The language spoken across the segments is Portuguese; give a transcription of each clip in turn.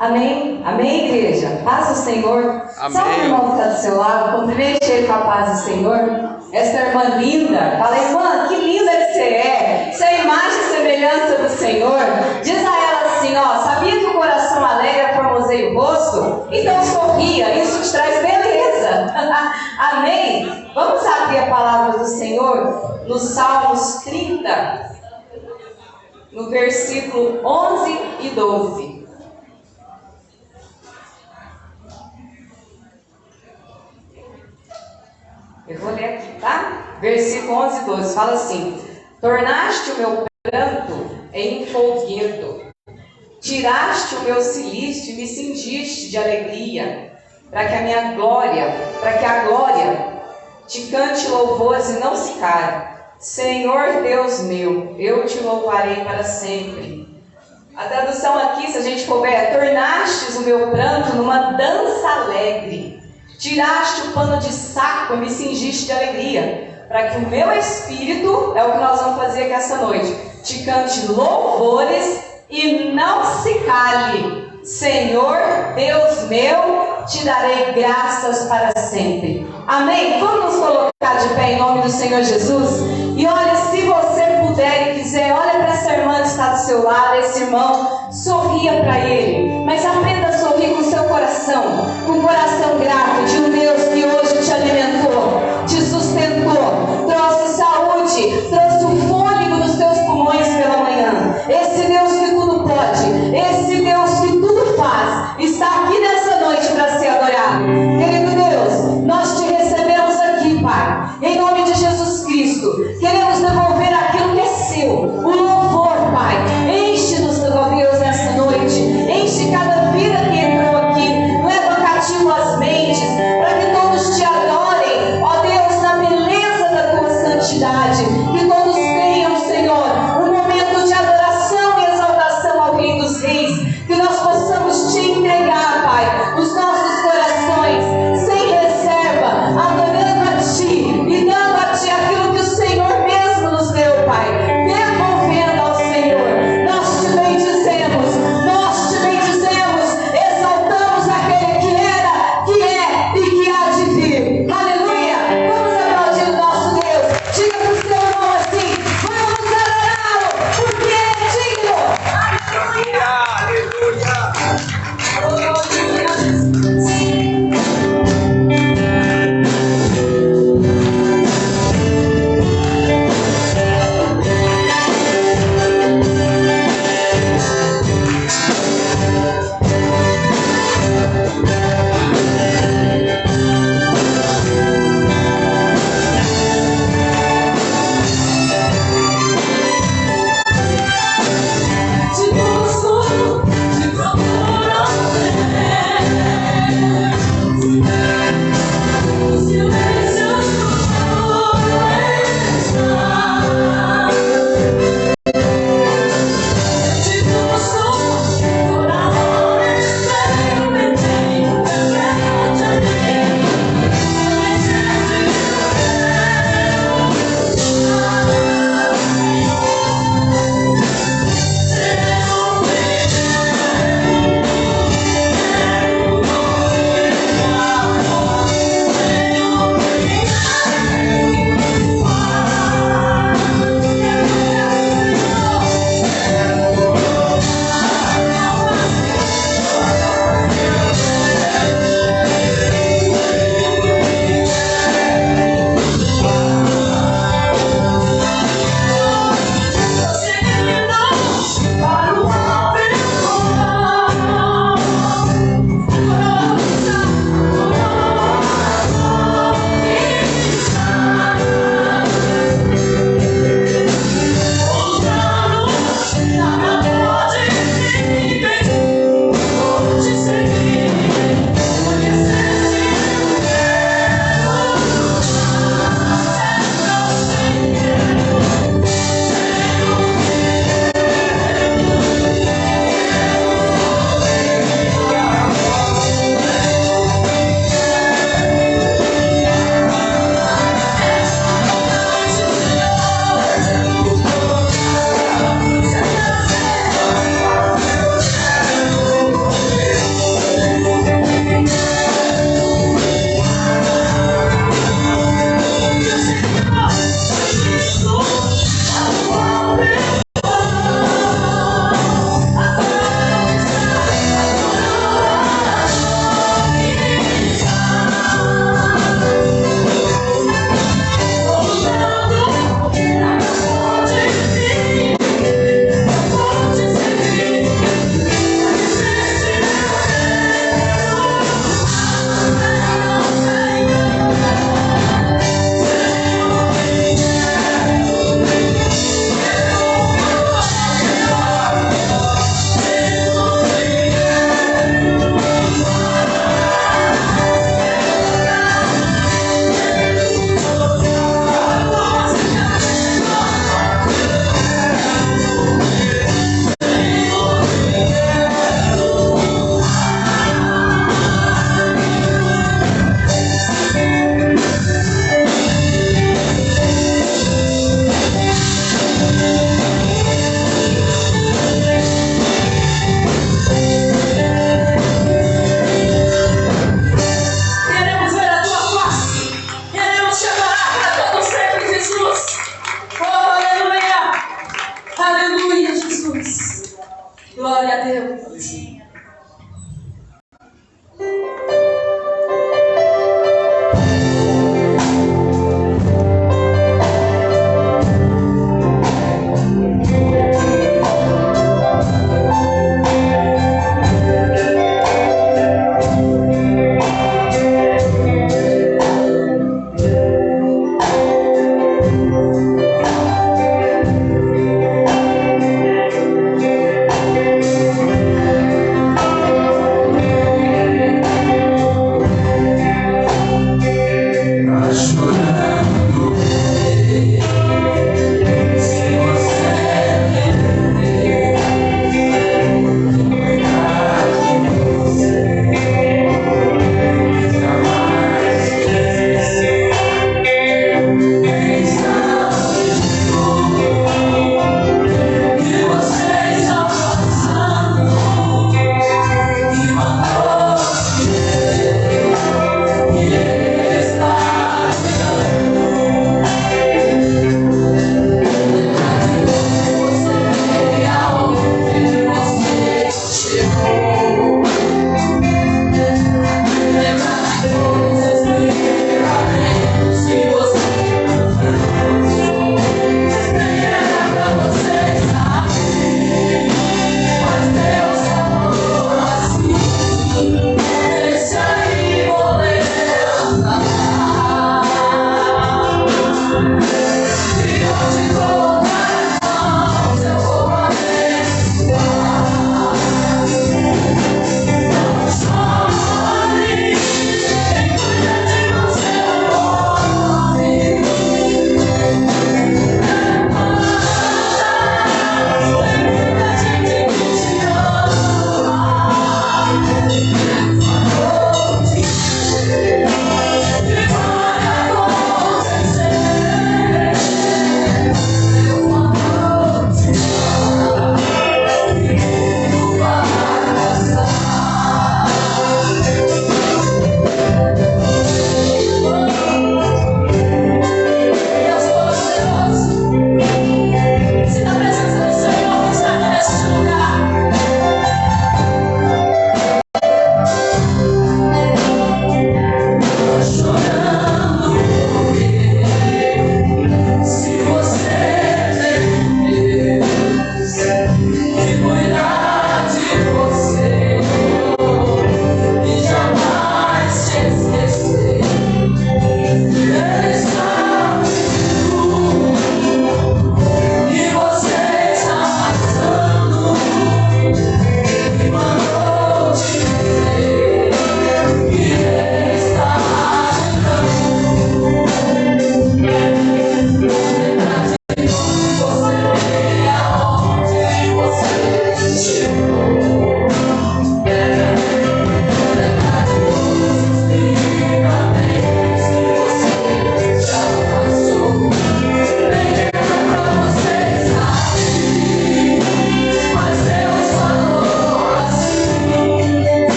Amém? Amém, igreja? Paz do Senhor. Amém. Sabe o irmão que está do seu lado? Cumprimente ele com a paz do Senhor. Essa irmã linda. Fala, irmã, que linda que você é. Você é a imagem e semelhança do Senhor. Diz a ela assim, ó, sabia que o coração alegre formoseia o rosto? Então sorria, isso te traz beleza. Amém? Vamos abrir a palavra do Senhor no Salmos 30, no versículo 11 e 12. Eu vou ler aqui, tá? Versículo 11 e 12. Fala assim: tornaste o meu pranto em folguedo, tiraste o meu cilício e me cingiste de alegria, para que a glória te cante louvores e não se cale. Senhor Deus meu, eu te louvarei para sempre. A tradução aqui, se a gente for ver, tornastes o meu pranto numa dança alegre. Tiraste o pano de saco e me cingiste de alegria, para que o meu espírito, é o que nós vamos fazer aqui esta noite, te cante louvores e não se cale. Senhor, Deus meu, te darei graças para sempre. Amém? Vamos nos colocar de pé em nome do Senhor Jesus? E olha, se você puder e quiser, olha para essa irmã que está do seu lado, esse irmão, sorria para ele, mas aprenda a sorrir com o seu coração, com o coração grato de um Deus que hoje te alimentou, te sustentou, trouxe saúde, trouxe o fôlego dos teus pulmões pela manhã. Esse Deus que tudo pode, esse Deus que tudo faz, está aqui nessa noite para ser adorado. Querido Deus, nós te recebemos aqui, Pai, em nome de Jesus Cristo. Queremos devolver aquilo que é seu, o louvor, Pai. Enche-nos, ó Deus, nessa noite. Enche cada vida que entrou aqui. Leva cativo as mentes, para que todos te adorem, ó Deus, na beleza da tua santidade. Que todos tenham, Senhor, um momento de adoração e Jesus. Glória a Deus.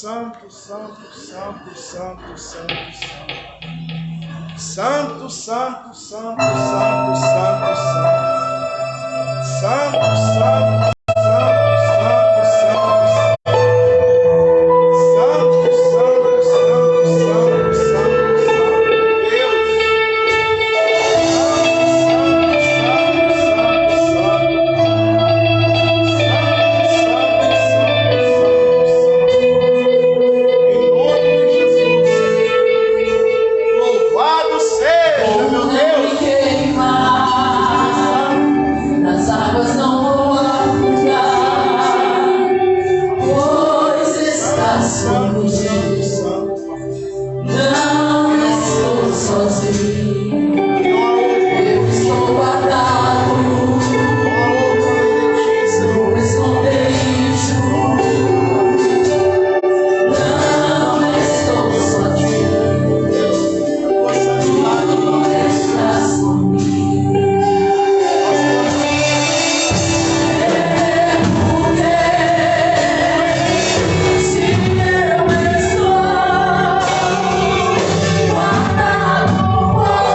santo, santo, santo, santo, santo, santo, santo, santo, santo, santo, santo, santo, santo, santo. Oh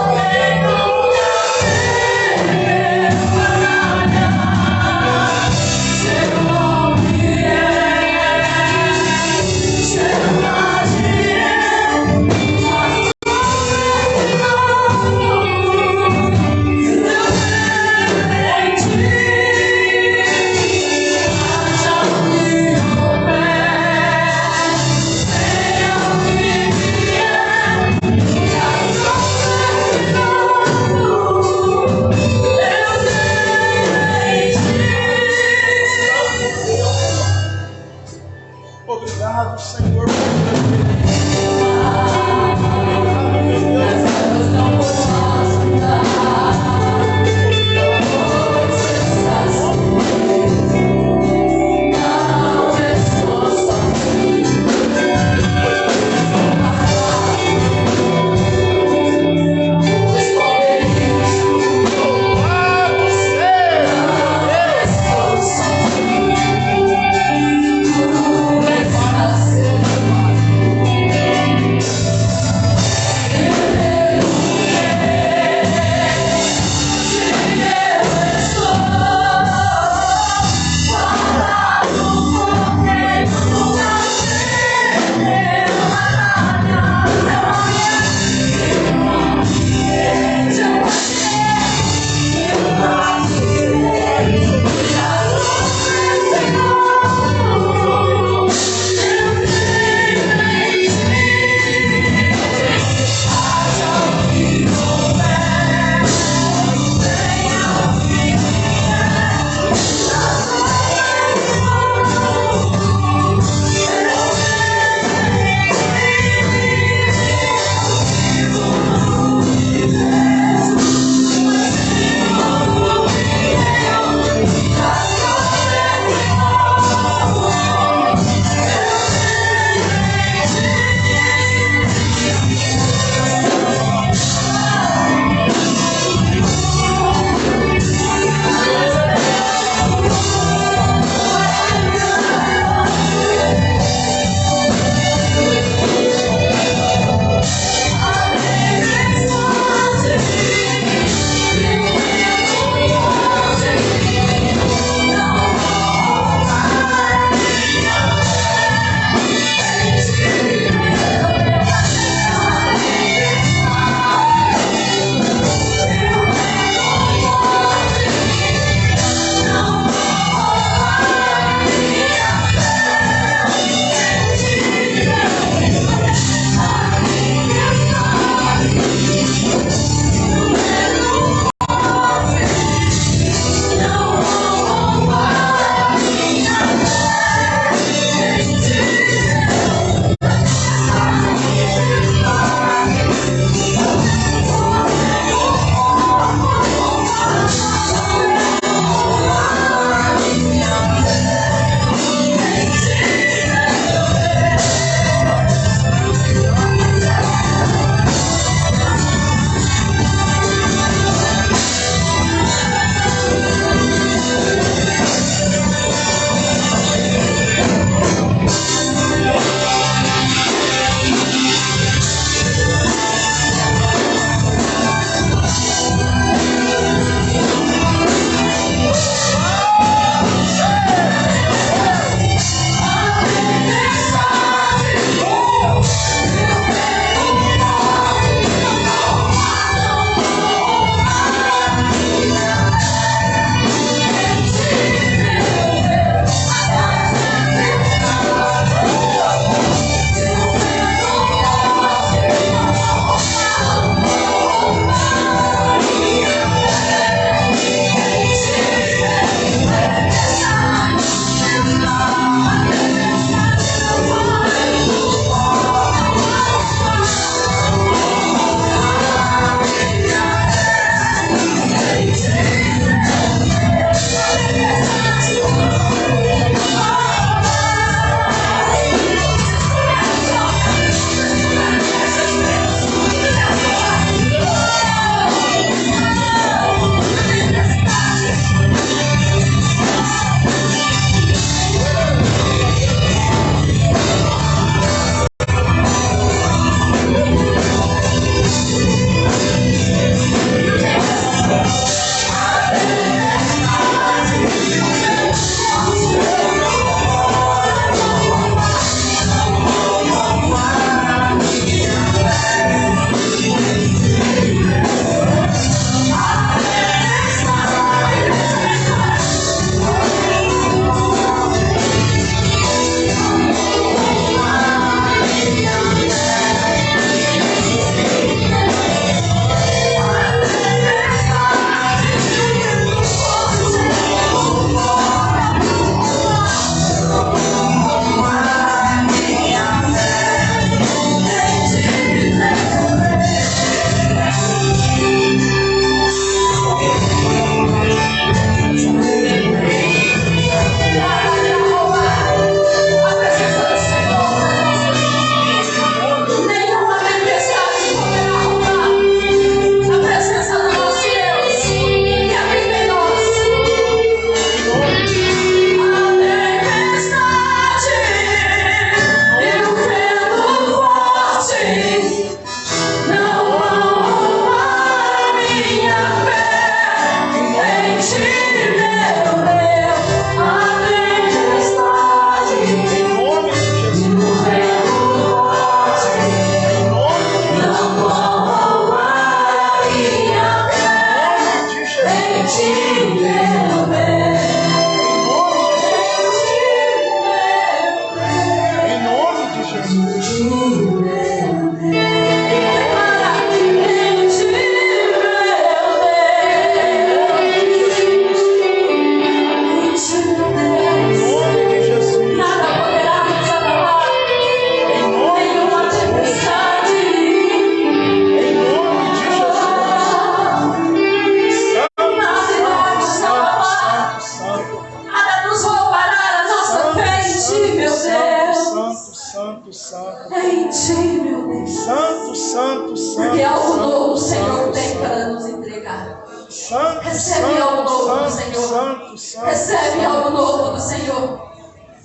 Santo, Recebe algo novo do santo, Senhor. santo, santo. Recebe algo novo do Senhor.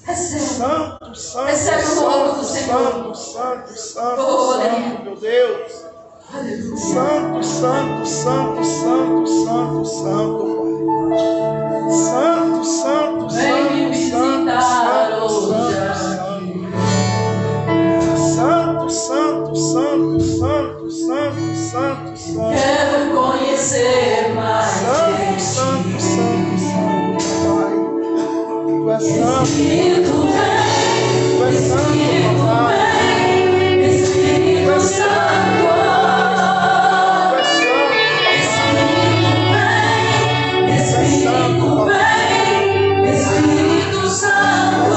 Recebe. Santo, santo, Recebe o novo do Senhor. santo, santo, santo, Oh, santo, aleluia. meu Deus. Aleluia. Santo, santo, santo, santo, santo, santo, Pai. Santo, santo, Vem me santo, santo, visitar santo, hoje. santo, santo, santo, santo, santo, santo, santo, santo. Quero conhecer mais Santo, de santo, ti. santo, santo, Pai. Tu és santo, Espírito vem, tu és santo, Espírito papai. vem, Espírito Santo. Tu és santo, papai. Espírito vem, Espírito Santo.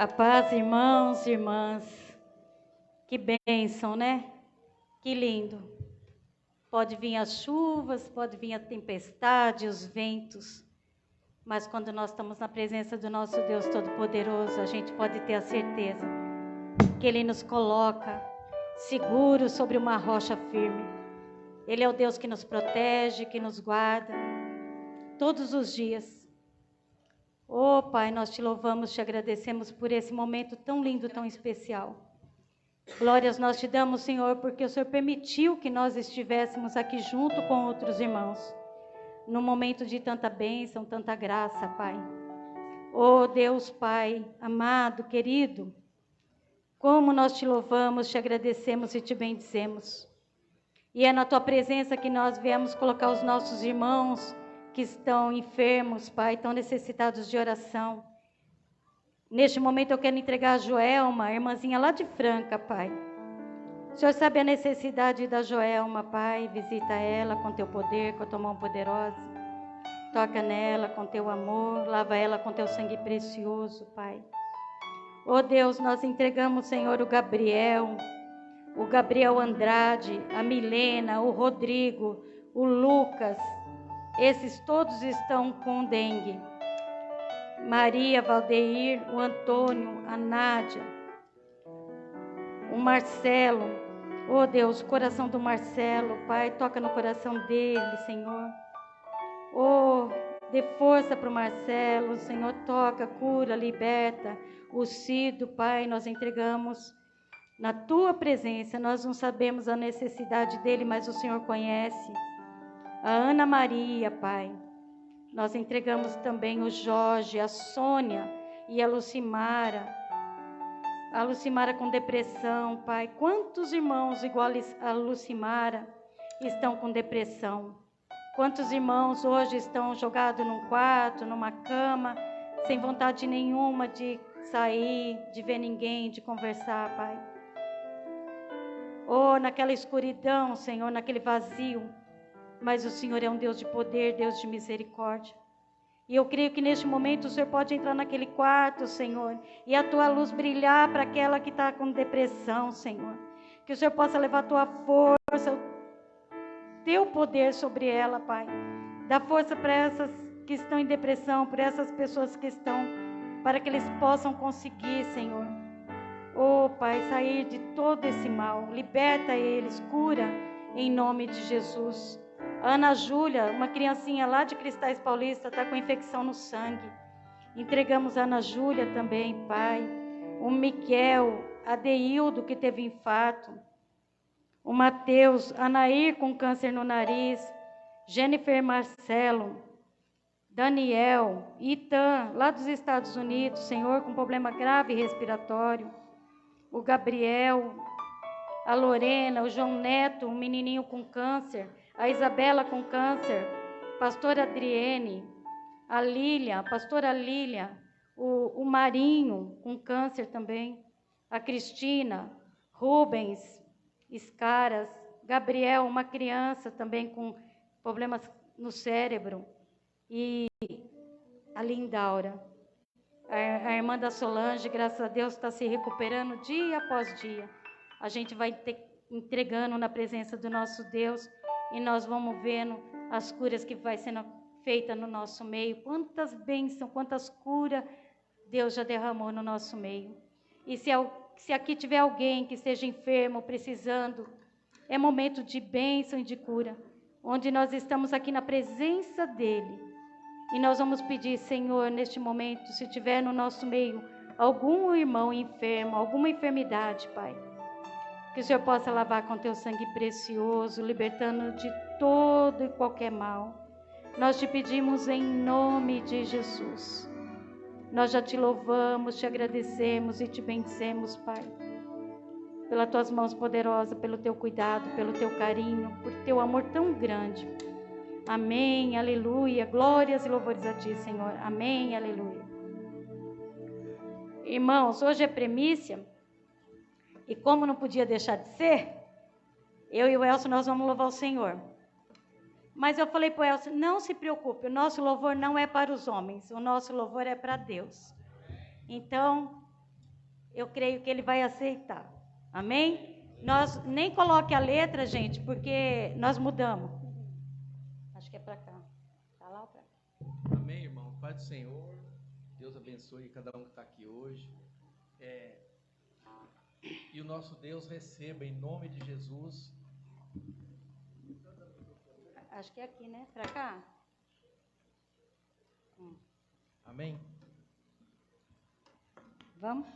A paz, irmãos e irmãs. Que bênção, né? Que lindo. Pode vir as chuvas, pode vir a tempestade, os ventos. Mas quando nós estamos na presença do nosso Deus Todo-Poderoso, a gente pode ter a certeza que Ele nos coloca seguros sobre uma rocha firme. Ele é o Deus que nos protege, que nos guarda todos os dias. Oh, Pai, nós te louvamos, te agradecemos por esse momento tão lindo, tão especial. Glórias nós te damos, Senhor, porque o Senhor permitiu que nós estivéssemos aqui junto com outros irmãos, num momento de tanta bênção, tanta graça, Pai. Oh, Deus, Pai, amado, querido, como nós te louvamos, te agradecemos e te bendizemos. E é na tua presença que nós viemos colocar os nossos irmãos que estão enfermos, Pai, tão necessitados de oração. Neste momento eu quero entregar a Joelma, a irmãzinha lá de Franca, Pai. O Senhor sabe a necessidade da Joelma, Pai. Visita ela com teu poder, com a tua mão poderosa. Toca nela com teu amor, lava ela com teu sangue precioso, Pai. Oh Deus, nós entregamos, Senhor, o Gabriel Andrade, a Milena, o Rodrigo, o Lucas. Esses todos estão com dengue. Maria, Valdeir, o Antônio, a Nádia, o Marcelo. Oh Deus, o coração do Marcelo, Pai, toca no coração dele, Senhor. Oh, dê força para o Marcelo, Senhor, toca, cura, liberta. O Cido, Pai, nós entregamos na tua presença. Nós não sabemos a necessidade dele, mas o Senhor conhece. A Ana Maria, Pai, nós entregamos também o Jorge, a Sônia e a Lucimara com depressão, Pai. Quantos irmãos iguais a Lucimara estão com depressão? Quantos irmãos hoje estão jogados num quarto, numa cama, sem vontade nenhuma de sair, de ver ninguém, de conversar, Pai? Oh, naquela escuridão, Senhor, naquele vazio. Mas o Senhor é um Deus de poder, Deus de misericórdia. E eu creio que neste momento o Senhor pode entrar naquele quarto, Senhor, e a tua luz brilhar para aquela que está com depressão, Senhor. Que o Senhor possa levar a tua força, o teu poder sobre ela, Pai. Dá força para essas que estão em depressão, para essas pessoas que estão, para que eles possam conseguir, Senhor. Oh, Pai, sair de todo esse mal. Liberta eles, cura em nome de Jesus. Ana Júlia, uma criancinha lá de Cristais Paulista, está com infecção no sangue. Entregamos a Ana Júlia também, Pai. O Miguel, a Deildo, que teve infarto. O Mateus, a Nair com câncer no nariz. Jennifer Marcelo. Daniel, Itan, lá dos Estados Unidos, Senhor, com problema grave respiratório. O Gabriel, a Lorena, o João Neto, um menininho com câncer. A Isabela com câncer, pastora Adriene, a Lília, a pastora Lília, o Marinho com câncer também, a Cristina, Rubens, Escaras, Gabriel, uma criança também com problemas no cérebro, e a Lindaura, a irmã da Solange, graças a Deus, está se recuperando dia após dia. A gente vai entregando na presença do nosso Deus, e nós vamos vendo as curas que vai sendo feita no nosso meio. Quantas bênçãos, quantas curas Deus já derramou no nosso meio. E se aqui tiver alguém que esteja enfermo, precisando, é momento de bênção e de cura, onde nós estamos aqui na presença dEle. E nós vamos pedir, Senhor, neste momento, se tiver no nosso meio algum irmão enfermo, alguma enfermidade, Pai, que o Senhor possa lavar com teu sangue precioso, libertando de todo e qualquer mal. Nós te pedimos em nome de Jesus. Nós já te louvamos, te agradecemos e te bendizemos, Pai, pelas tuas mãos poderosas, pelo teu cuidado, pelo teu carinho, por teu amor tão grande. Amém, aleluia. Glórias e louvores a ti, Senhor. Amém, aleluia. Irmãos, hoje é primícia. E como não podia deixar de ser, eu e o Elcio, nós vamos louvar o Senhor. Mas eu falei para o Elcio, não se preocupe, o nosso louvor não é para os homens, o nosso louvor é para Deus. Então, eu creio que ele vai aceitar. Amém? Nós nem coloque a letra, gente, porque nós mudamos. Acho que é para cá. Tá lá ou para cá? Amém, irmão. Pai do Senhor, Deus abençoe cada um que está aqui hoje. E o nosso Deus receba em nome de Jesus. Acho que é aqui, né? Para cá? Amém? Vamos?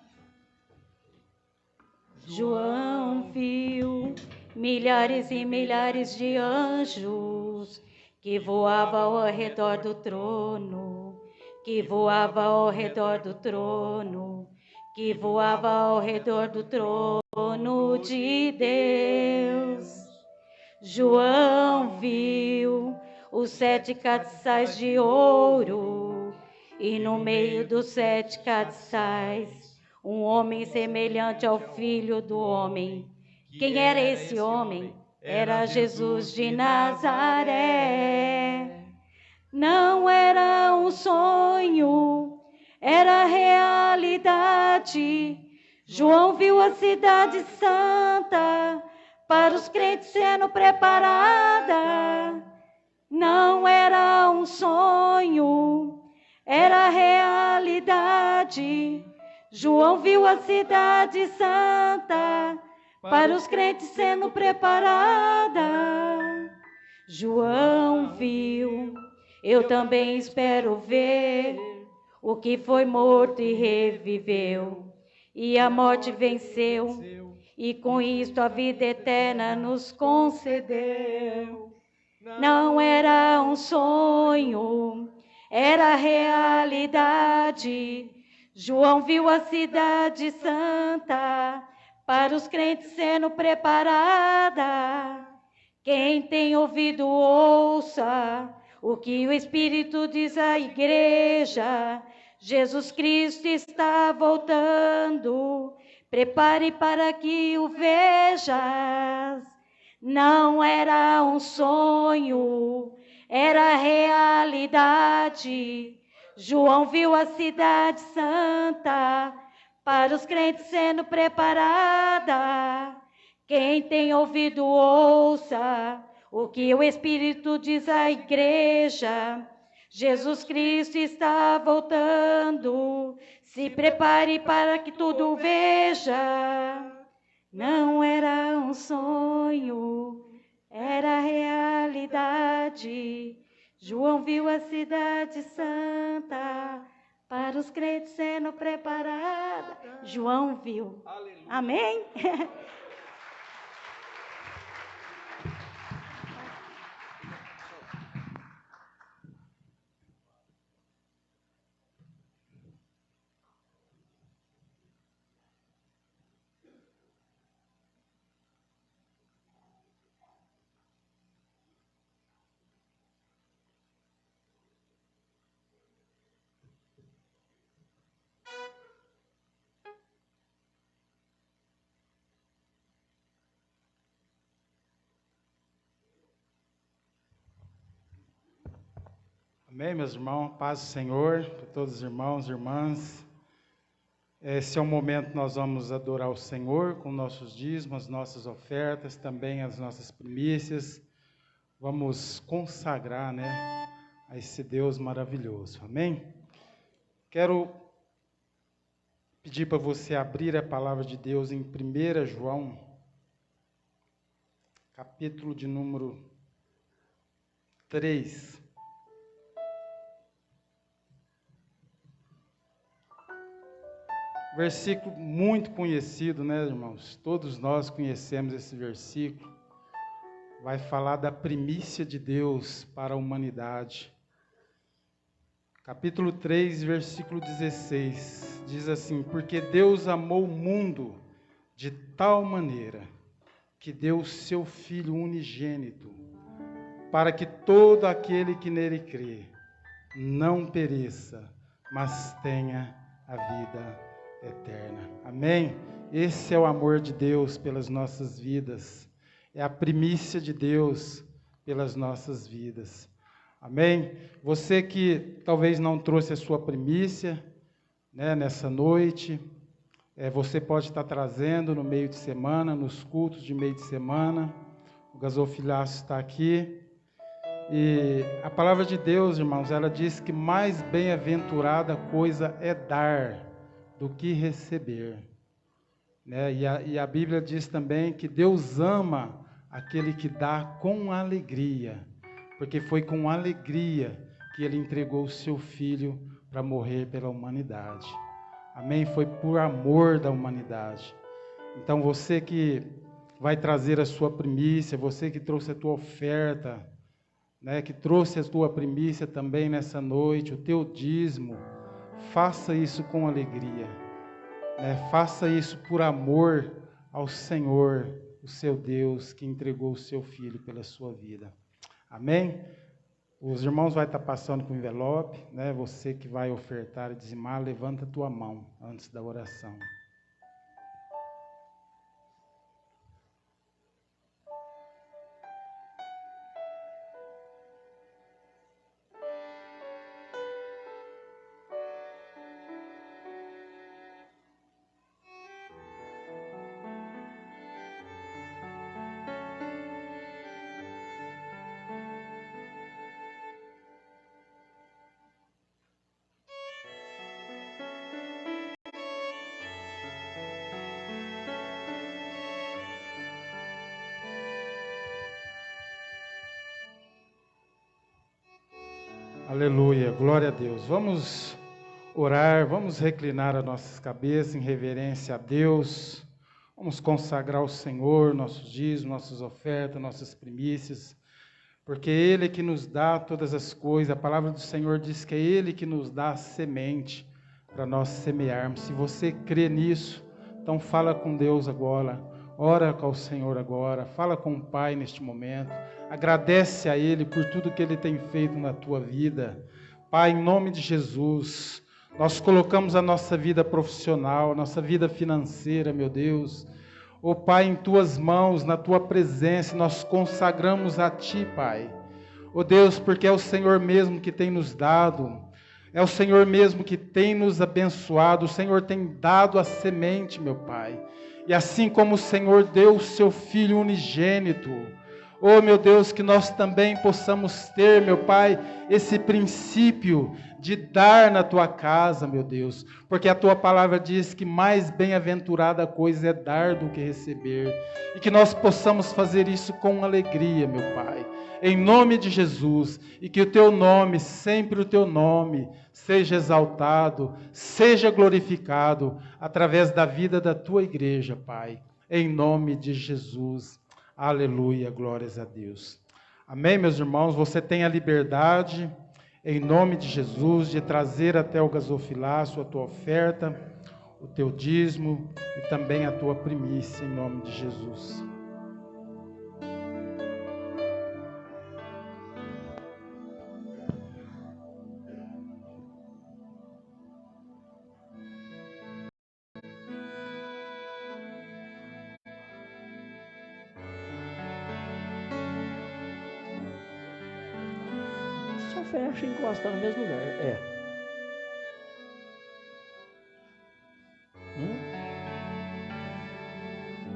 João viu milhares e milhares de anjos que voavam ao redor do trono, que voavam ao redor do trono, que voavam ao redor do trono de Deus. João viu os 7 castiçais de ouro, e no meio dos 7 castiçais, um homem semelhante ao Filho do Homem. Quem era esse homem? Era Jesus de Nazaré. Não era um sonho, era realidade. João viu a cidade santa, para os crentes sendo preparada. Não era um sonho, era realidade. João viu a cidade santa, para os crentes sendo preparada. João viu, eu também espero ver, o que foi morto e reviveu, e a morte venceu, e com isto a vida eterna nos concedeu. Não era um sonho, era realidade. João viu a cidade santa, para os crentes sendo preparada. Quem tem ouvido, ouça o que o Espírito diz à igreja. Jesus Cristo está voltando, prepare para que o vejas. Não era um sonho, era realidade. João viu a cidade santa, para os crentes sendo preparada. Quem tem ouvido, ouça o que o Espírito diz à igreja. Jesus Cristo está voltando, se prepare para que tudo veja. Não era um sonho, era realidade. João viu a cidade santa, para os crentes sendo preparada. João viu. Aleluia. Amém? Amém, meus irmãos? Paz do Senhor para todos os irmãos e irmãs. Esse é o momento que nós vamos adorar o Senhor com nossos dízimos, as nossas ofertas, também as nossas primícias. Vamos consagrar, a esse Deus maravilhoso. Amém? Quero pedir para você abrir a palavra de Deus em 1 João, capítulo de número 3. Versículo muito conhecido, irmãos? Todos nós conhecemos esse versículo. Vai falar da primícia de Deus para a humanidade. Capítulo 3, versículo 16, diz assim: porque Deus amou o mundo de tal maneira que deu o seu Filho unigênito, para que todo aquele que nele crê não pereça, mas tenha a vida eterna. Amém? Esse é o amor de Deus pelas nossas vidas. É a primícia de Deus pelas nossas vidas. Amém? Você que talvez não trouxe a sua primícia, nessa noite, Você pode estar trazendo no meio de semana, nos cultos de meio de semana. O gasofilaço está aqui. E a palavra de Deus, irmãos, ela diz que mais bem-aventurada coisa é dar do que receber. Né? E a Bíblia diz também que Deus ama aquele que dá com alegria, porque foi com alegria que Ele entregou o seu Filho para morrer pela humanidade. Amém? Foi por amor da humanidade. Então você que vai trazer a sua primícia, você que trouxe a tua oferta, né, que trouxe a tua primícia também nessa noite, o teu dízimo, faça isso com alegria. Faça isso por amor ao Senhor, o seu Deus, que entregou o seu Filho pela sua vida. Amém? Os irmãos vão estar passando com o envelope, né? Você que vai ofertar e dizimar, levanta a tua mão antes da oração. Aleluia, glória a Deus. Vamos orar, vamos reclinar as nossas cabeças em reverência a Deus. Vamos consagrar ao Senhor nossos dízimos, nossas ofertas, nossas primícias, porque é Ele que nos dá todas as coisas. A palavra do Senhor diz que é Ele que nos dá a semente para nós semearmos. Se você crê nisso, então fala com Deus agora, ora com o Senhor agora, fala com o Pai neste momento. Agradece a Ele por tudo que Ele tem feito na tua vida. Pai, em nome de Jesus, nós colocamos a nossa vida profissional, a nossa vida financeira, meu Deus. Ó Pai, em Tuas mãos, na Tua presença, nós consagramos a Ti, Pai. Ó Deus, porque é o Senhor mesmo que tem nos dado, é o Senhor mesmo que tem nos abençoado, o Senhor tem dado a semente, meu Pai. E assim como o Senhor deu o Seu Filho unigênito, oh, meu Deus, que nós também possamos ter, meu Pai, esse princípio de dar na Tua casa, meu Deus, porque a Tua palavra diz que mais bem-aventurada coisa é dar do que receber, e que nós possamos fazer isso com alegria, meu Pai, em nome de Jesus, e que o Teu nome, sempre o Teu nome, seja exaltado, seja glorificado, através da vida da Tua igreja, Pai, em nome de Jesus. Aleluia, glórias a Deus. Amém, meus irmãos? Você tem a liberdade, em nome de Jesus, de trazer até o gasofilaço a tua oferta, o teu dízimo e também a tua primícia, em nome de Jesus. Fecha e encosta no mesmo lugar.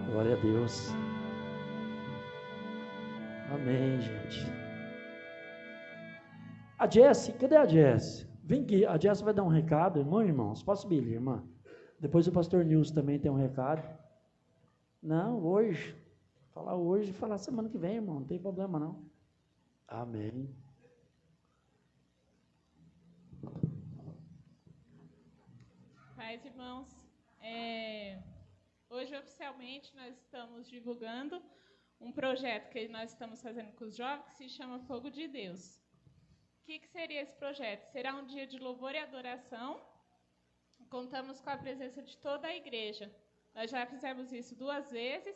Glória a Deus. Amém, gente. A Jessie, cadê a Jessie? Vem aqui, a Jessie vai dar um recado, irmão e irmãos. Posso subir, irmã? Depois o pastor Nilson também tem um recado. Não, hoje. Falar hoje e falar semana que vem, irmão. Não tem problema, não. Amém. Paz, irmãos, hoje oficialmente nós estamos divulgando um projeto que nós estamos fazendo com os jovens que se chama Fogo de Deus. O que seria esse projeto? Será um dia de louvor e adoração. Contamos com a presença de toda a igreja. Nós já fizemos isso 2 vezes,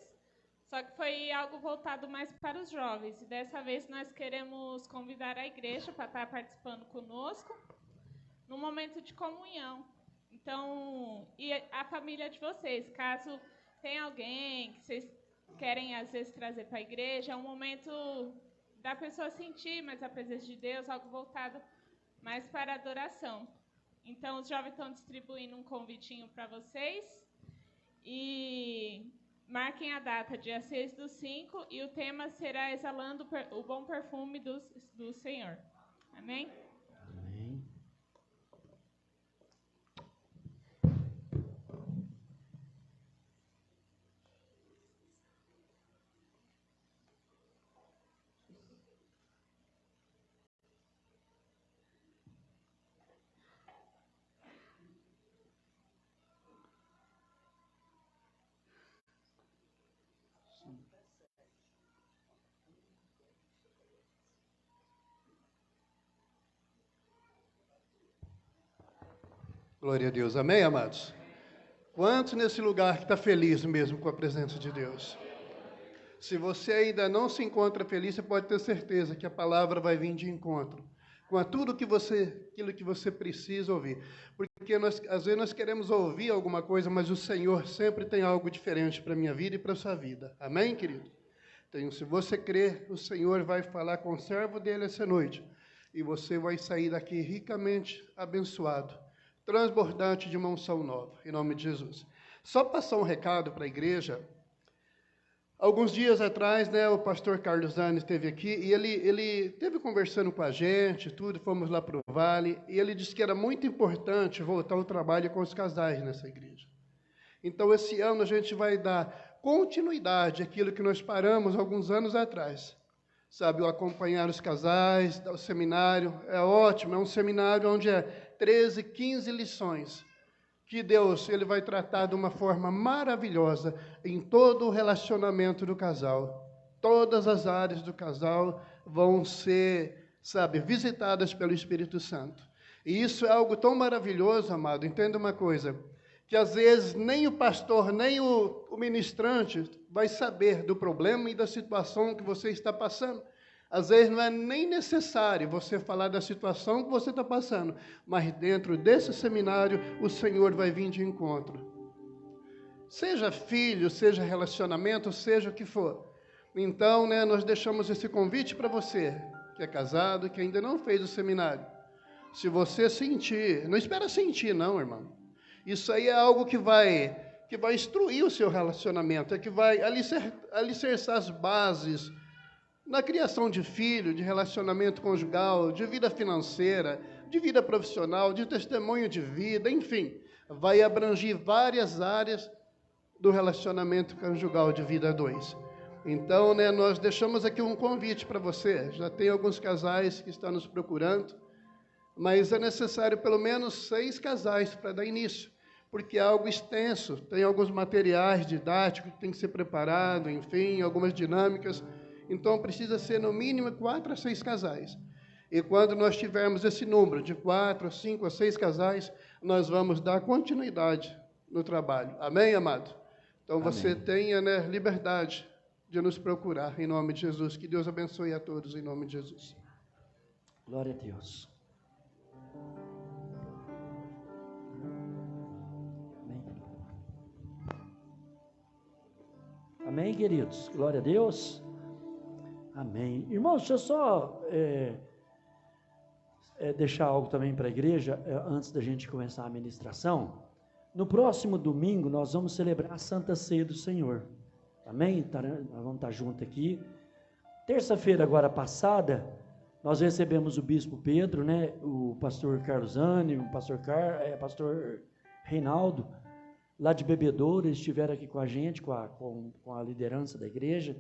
só que foi algo voltado mais para os jovens. E dessa vez nós queremos convidar a igreja para estar participando conosco no momento de comunhão. Então, e a família de vocês, caso tenha alguém que vocês querem, às vezes, trazer para a igreja, é um momento da pessoa sentir mais a presença de Deus, algo voltado mais para a adoração. Então, os jovens estão distribuindo um convitinho para vocês. E marquem a data, dia 6/5, e o tema será Exalando o Bom Perfume do Senhor. Amém? Amém. Glória a Deus. Amém, amados? Quantos nesse lugar que está feliz mesmo com a presença de Deus? Se você ainda não se encontra feliz, você pode ter certeza que a palavra vai vir de encontro com aquilo que você precisa ouvir. Porque às vezes nós queremos ouvir alguma coisa, mas o Senhor sempre tem algo diferente para a minha vida e para a sua vida. Amém, querido? Então, se você crer, o Senhor vai falar com o servo dele essa noite. E você vai sair daqui ricamente abençoado, transbordante de uma unção nova, em nome de Jesus. Só passar um recado para a igreja. Alguns dias atrás, o pastor Carlos Zani esteve aqui e ele esteve conversando com a gente, fomos lá para o Vale, e ele disse que era muito importante voltar ao trabalho com os casais nessa igreja. Então, esse ano a gente vai dar continuidade àquilo que nós paramos alguns anos atrás. Sabe, o acompanhar os casais, o seminário, é ótimo, é um seminário onde 13, 15 lições que Deus ele vai tratar de uma forma maravilhosa em todo o relacionamento do casal. Todas as áreas do casal vão ser, visitadas pelo Espírito Santo. E isso é algo tão maravilhoso, amado. Entenda uma coisa, que às vezes nem o pastor, nem o ministrante vai saber do problema e da situação que você está passando. Às vezes não é nem necessário você falar da situação que você está passando, mas dentro desse seminário o Senhor vai vir de encontro. Seja filho, seja relacionamento, seja o que for. Então, nós deixamos esse convite para você, que é casado, que ainda não fez o seminário. Se você sentir, não espera sentir não, irmão. Isso aí é algo que vai instruir o seu relacionamento, que vai alicerçar as bases na criação de filho, de relacionamento conjugal, de vida financeira, de vida profissional, de testemunho de vida, enfim, vai abranger várias áreas do relacionamento conjugal de vida a dois. Então, nós deixamos aqui um convite para você. Já tem alguns casais que estão nos procurando, mas é necessário pelo menos 6 casais para dar início, porque é algo extenso, tem alguns materiais didáticos que tem que ser preparado, enfim, algumas dinâmicas. Então, precisa ser no mínimo 4 a 6 casais. E quando nós tivermos esse número de 4, 5 a 6 casais, nós vamos dar continuidade no trabalho. Amém, amado? Então, Amém. Você tenha liberdade de nos procurar, em nome de Jesus. Que Deus abençoe a todos, em nome de Jesus. Glória a Deus. Amém. Amém, queridos? Glória a Deus. Amém. Irmãos, deixa eu só deixar algo também para a igreja, antes da gente começar a ministração. No próximo domingo, nós vamos celebrar a Santa Ceia do Senhor. Amém? Nós vamos estar juntos aqui. Terça-feira, agora passada, nós recebemos o Bispo Pedro, o pastor Carlos Zani, o pastor Reinaldo, lá de Bebedouro, eles estiveram aqui com a gente, com a liderança da igreja.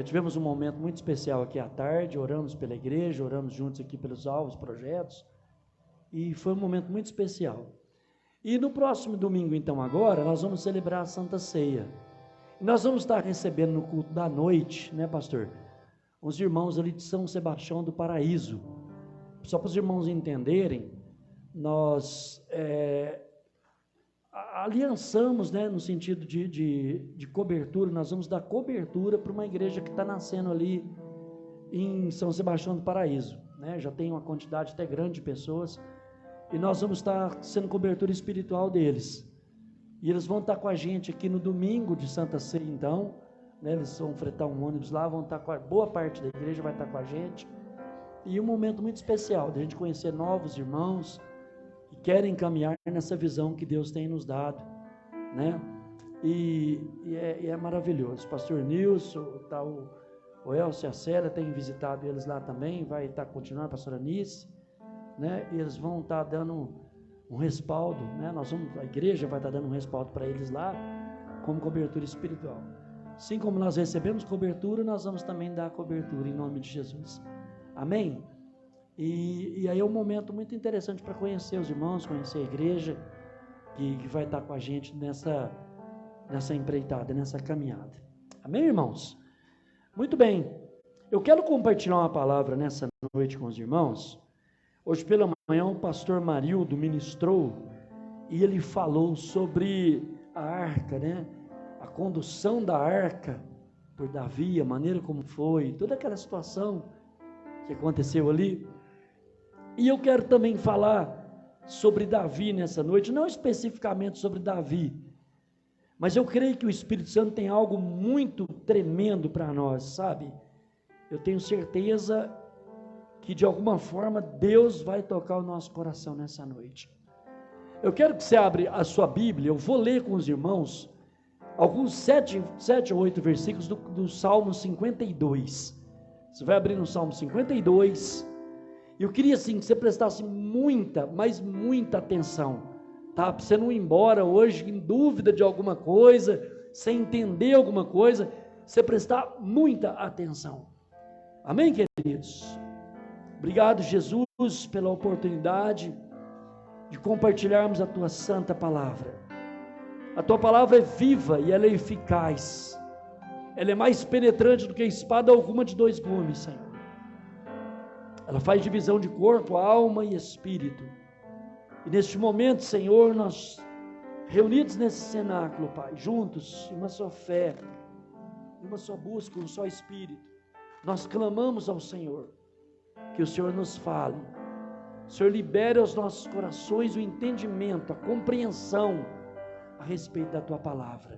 Tivemos um momento muito especial aqui à tarde, oramos pela igreja, oramos juntos aqui pelos alvos, projetos, e foi um momento muito especial. E no próximo domingo, então, agora, nós vamos celebrar a Santa Ceia. E nós vamos estar recebendo no culto da noite, pastor? Os irmãos ali de São Sebastião do Paraíso. Só para os irmãos entenderem, nós aliançamos, no sentido de cobertura, nós vamos dar cobertura para uma igreja que está nascendo ali em São Sebastião do Paraíso, já tem uma quantidade até grande de pessoas, e nós vamos estar sendo cobertura espiritual deles, e eles vão estar com a gente aqui no domingo de Santa Ceia, então, eles vão fretar um ônibus lá, vão estar boa parte da igreja vai estar com a gente, e um momento muito especial, de a gente conhecer novos irmãos, que querem caminhar nessa visão que Deus tem nos dado, E é maravilhoso. Pastor Nilson, tá o Elcio e a Célia têm visitado eles lá também, vai estar continuando, a pastora Anice, né? E eles vão estar dando um respaldo, né? A igreja vai estar dando um respaldo para eles lá, como cobertura espiritual. Assim como nós recebemos cobertura, nós vamos também dar cobertura em nome de Jesus. Amém? E aí é um momento muito interessante para conhecer os irmãos, conhecer a igreja que vai estar com a gente nessa empreitada, nessa caminhada. Amém, irmãos? Muito bem. Eu quero compartilhar uma palavra nessa noite com os irmãos. Hoje pela manhã o pastor Marildo ministrou e ele falou sobre a arca, né? A condução da arca por Davi, a maneira como foi, toda aquela situação que aconteceu ali. E eu quero também falar sobre Davi nessa noite, não especificamente sobre Davi, mas eu creio que o Espírito Santo tem algo muito tremendo para nós, sabe? Eu tenho certeza que de alguma forma Deus vai tocar o nosso coração nessa noite. Eu quero que você abra a sua Bíblia, eu vou ler com os irmãos alguns 7 ou 8 versículos do Salmo 52. Você vai abrir no Salmo 52. Eu queria assim que você prestasse muita, mas muita atenção, tá? Para você não ir embora hoje em dúvida de alguma coisa, sem entender alguma coisa, você prestar muita atenção. Amém, queridos? Obrigado, Jesus, pela oportunidade de compartilharmos a Tua santa palavra. A Tua palavra é viva e ela é eficaz. Ela é mais penetrante do que espada alguma de 2 gumes, Senhor. Ela faz divisão de corpo, alma e espírito. E neste momento, Senhor, nós reunidos nesse cenáculo, Pai, juntos, em uma só fé, em uma só busca, um só espírito, nós clamamos ao Senhor, que o Senhor nos fale. O Senhor libere aos nossos corações o entendimento, a compreensão a respeito da Tua palavra.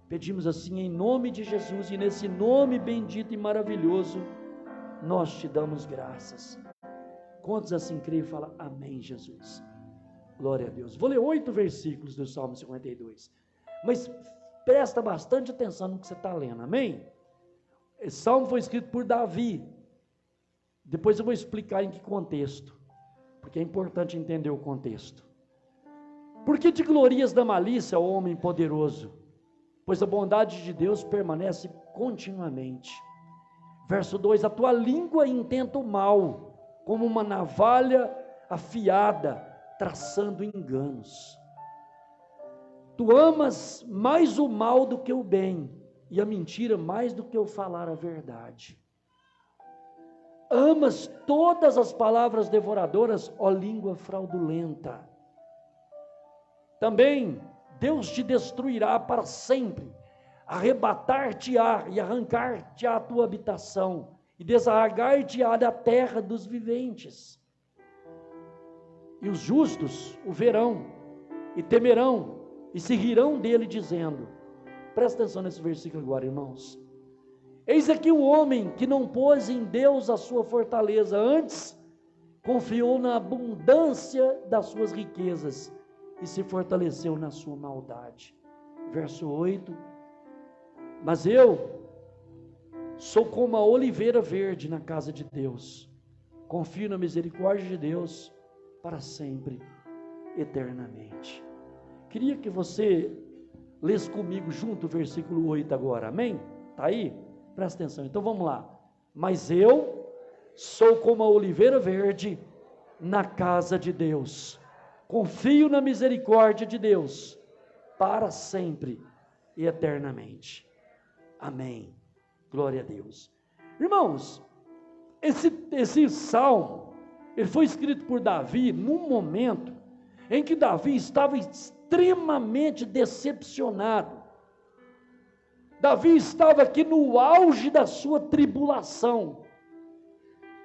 Pedimos assim em nome de Jesus, e nesse nome bendito e maravilhoso, nós te damos graças. Quantos assim creem e falam amém, Jesus? Glória a Deus. Vou ler 8 versículos do Salmo 52, mas presta bastante atenção no que você está lendo, amém? Esse salmo foi escrito por Davi. Depois eu vou explicar em que contexto, porque é importante entender o contexto. Por que te glorias da malícia, ó homem poderoso? Pois a bondade de Deus permanece continuamente. Verso 2, a tua língua intenta o mal, como uma navalha afiada, traçando enganos. Tu amas mais o mal do que o bem, e a mentira mais do que o falar a verdade. Amas todas as palavras devoradoras, ó língua fraudulenta. Também Deus te destruirá para sempre, arrebatar-te-á e arrancar-te-á a tua habitação, e desarraigar-te-á da terra dos viventes. E os justos o verão, e temerão, e se rirão dele, dizendo, presta atenção nesse versículo agora, irmãos. Eis aqui um homem que não pôs em Deus a sua fortaleza, antes confiou na abundância das suas riquezas, e se fortaleceu na sua maldade. Verso 8, mas eu sou como a oliveira verde na casa de Deus, confio na misericórdia de Deus para sempre, eternamente. Queria que você lesse comigo junto o versículo 8 agora, amém? Está aí? Presta atenção, então vamos lá. Mas eu sou como a oliveira verde na casa de Deus, confio na misericórdia de Deus para sempre e eternamente. Amém. Glória a Deus. Irmãos, esse salmo, ele foi escrito por Davi num momento em que Davi estava extremamente decepcionado. Davi estava aqui no auge da sua tribulação.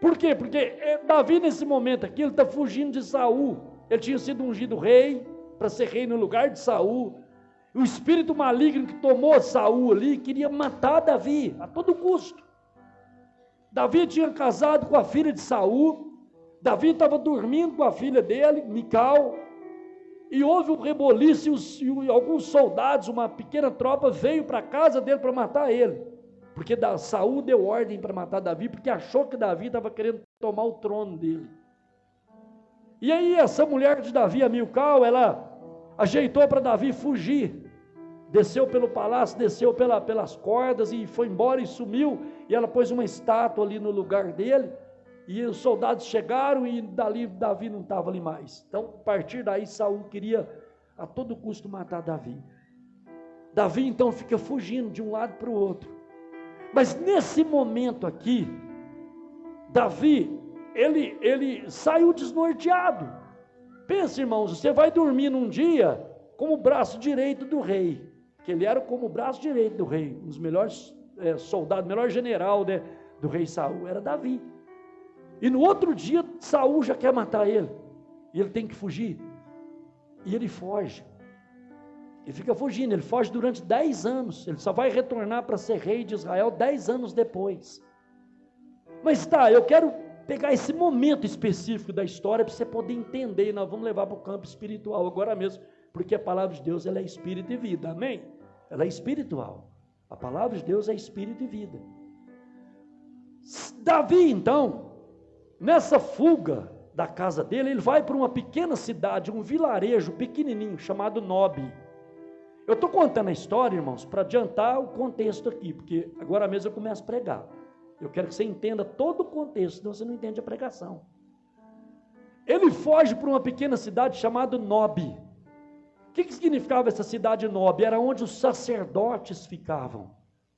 Por quê? Porque Davi nesse momento aqui, ele está fugindo de Saul. Ele tinha sido ungido rei, para ser rei no lugar de Saul. O espírito maligno que tomou Saul ali, queria matar Davi, a todo custo. Davi tinha casado com a filha de Saul. Davi estava dormindo com a filha dele, Mical. e houve um reboliço, e alguns soldados, uma pequena tropa, veio para a casa dele para matar ele, porque Saul deu ordem para matar Davi, porque achou que Davi estava querendo tomar o trono dele. E aí essa mulher de Davi, a Milcal, ela ajeitou para Davi fugir, desceu pelo palácio, desceu pelas cordas e foi embora e sumiu, e ela pôs uma estátua ali no lugar dele, e os soldados chegaram e dali Davi não estava ali mais. Então, a partir daí, Saul queria a todo custo matar Davi. Davi então fica fugindo de um lado para o outro. Mas nesse momento aqui, Davi, ele saiu desnorteado. Pensa, irmãos, você vai dormir num dia como o braço direito do rei, que ele era como o braço direito do rei, um dos melhores soldados, melhor general, né, do rei Saul, era Davi. E no outro dia, Saul já quer matar ele, e ele tem que fugir, e ele foge, ele fica fugindo, ele foge durante 10 anos, ele só vai retornar para ser rei de Israel 10 anos depois. Mas tá, eu quero pegar esse momento específico da história, para você poder entender, e nós vamos levar para o campo espiritual agora mesmo, porque a palavra de Deus, ela é espírito e vida, amém? Ela é espiritual, a palavra de Deus é espírito e vida. Davi então, nessa fuga da casa dele, ele vai para uma pequena cidade, um vilarejo pequenininho, chamado Nob. Eu estou contando a história, irmãos, para adiantar o contexto aqui, porque agora mesmo eu começo a pregar. Eu quero que você entenda todo o contexto, senão você não entende a pregação. Ele foge para uma pequena cidade chamada Nob. O que significava essa cidade Nob? Era onde os sacerdotes ficavam.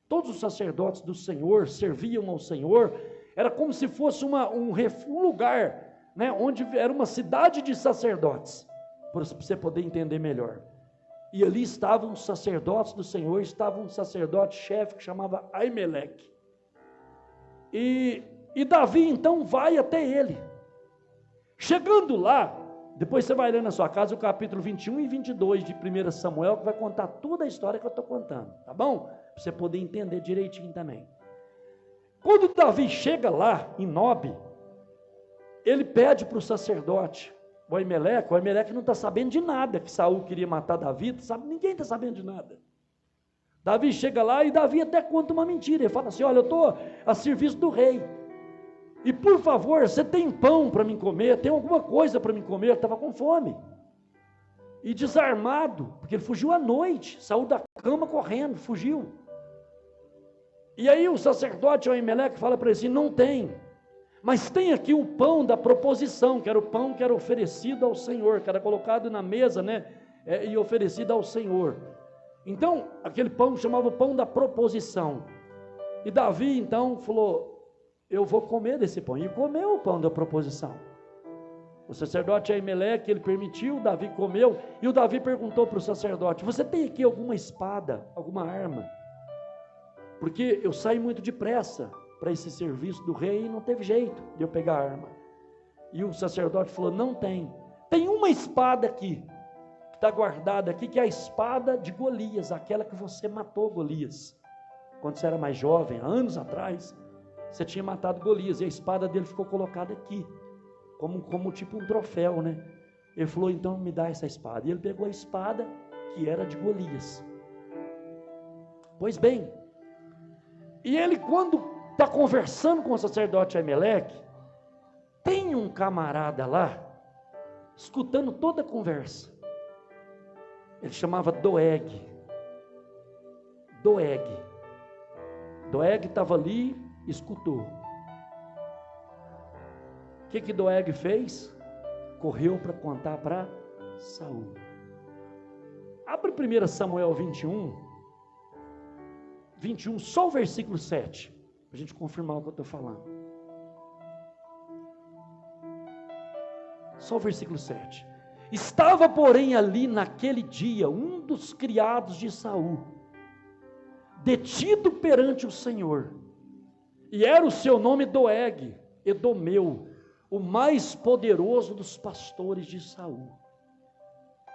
Todos os sacerdotes do Senhor serviam ao Senhor. Era como se fosse um lugar, né, onde era uma cidade de sacerdotes, para você poder entender melhor. E ali estavam os sacerdotes do Senhor, estava um sacerdote-chefe que chamava Aimeleque. E Davi então vai até ele. Chegando lá, depois você vai ler na sua casa o capítulo 21 e 22 de 1 Samuel, que vai contar toda a história que eu estou contando, tá bom? Para você poder entender direitinho também. Quando Davi chega lá em Nob, ele pede para o sacerdote, o Aimeleque não está sabendo de nada, que Saul queria matar Davi, ninguém está sabendo de nada. Davi chega lá e Davi até conta uma mentira, ele fala assim, olha, eu estou a serviço do rei, e por favor, você tem pão para mim comer, tem alguma coisa para mim comer, eu estava com fome, e desarmado, porque ele fugiu à noite, saiu da cama correndo, fugiu. E aí o sacerdote, o Aimeleque, fala para ele assim, não tem, mas tem aqui o pão da proposição, que era o pão que era oferecido ao Senhor, que era colocado na mesa, né, e oferecido ao Senhor. Então, aquele pão chamava o pão da proposição. E Davi, então, falou, eu vou comer desse pão. E comeu o pão da proposição. O sacerdote Aimeleque, ele permitiu, Davi comeu. E o Davi perguntou para o sacerdote, você tem aqui alguma espada, alguma arma? Porque eu saí muito depressa para esse serviço do rei e não teve jeito de eu pegar a arma. E o sacerdote falou, não tem. Tem uma espada aqui, que está guardada aqui, que é a espada de Golias, aquela que você matou Golias. Quando você era mais jovem, há anos atrás, você tinha matado Golias, e a espada dele ficou colocada aqui, como tipo um troféu, né? Ele falou, então me dá essa espada. E ele pegou a espada, que era de Golias. Pois bem, e ele quando está conversando com o sacerdote Aimeleque, tem um camarada lá, escutando toda a conversa. Ele chamava Doeg. Doeg estava ali, escutou. O que Doeg fez? Correu para contar para Saul. Abre 1 Samuel 21, só o versículo 7, para a gente confirmar o que eu estou falando. Só o versículo 7. Estava, porém, ali naquele dia, um dos criados de Saul, detido perante o Senhor, e era o seu nome Doeg, Edomeu, o mais poderoso dos pastores de Saul.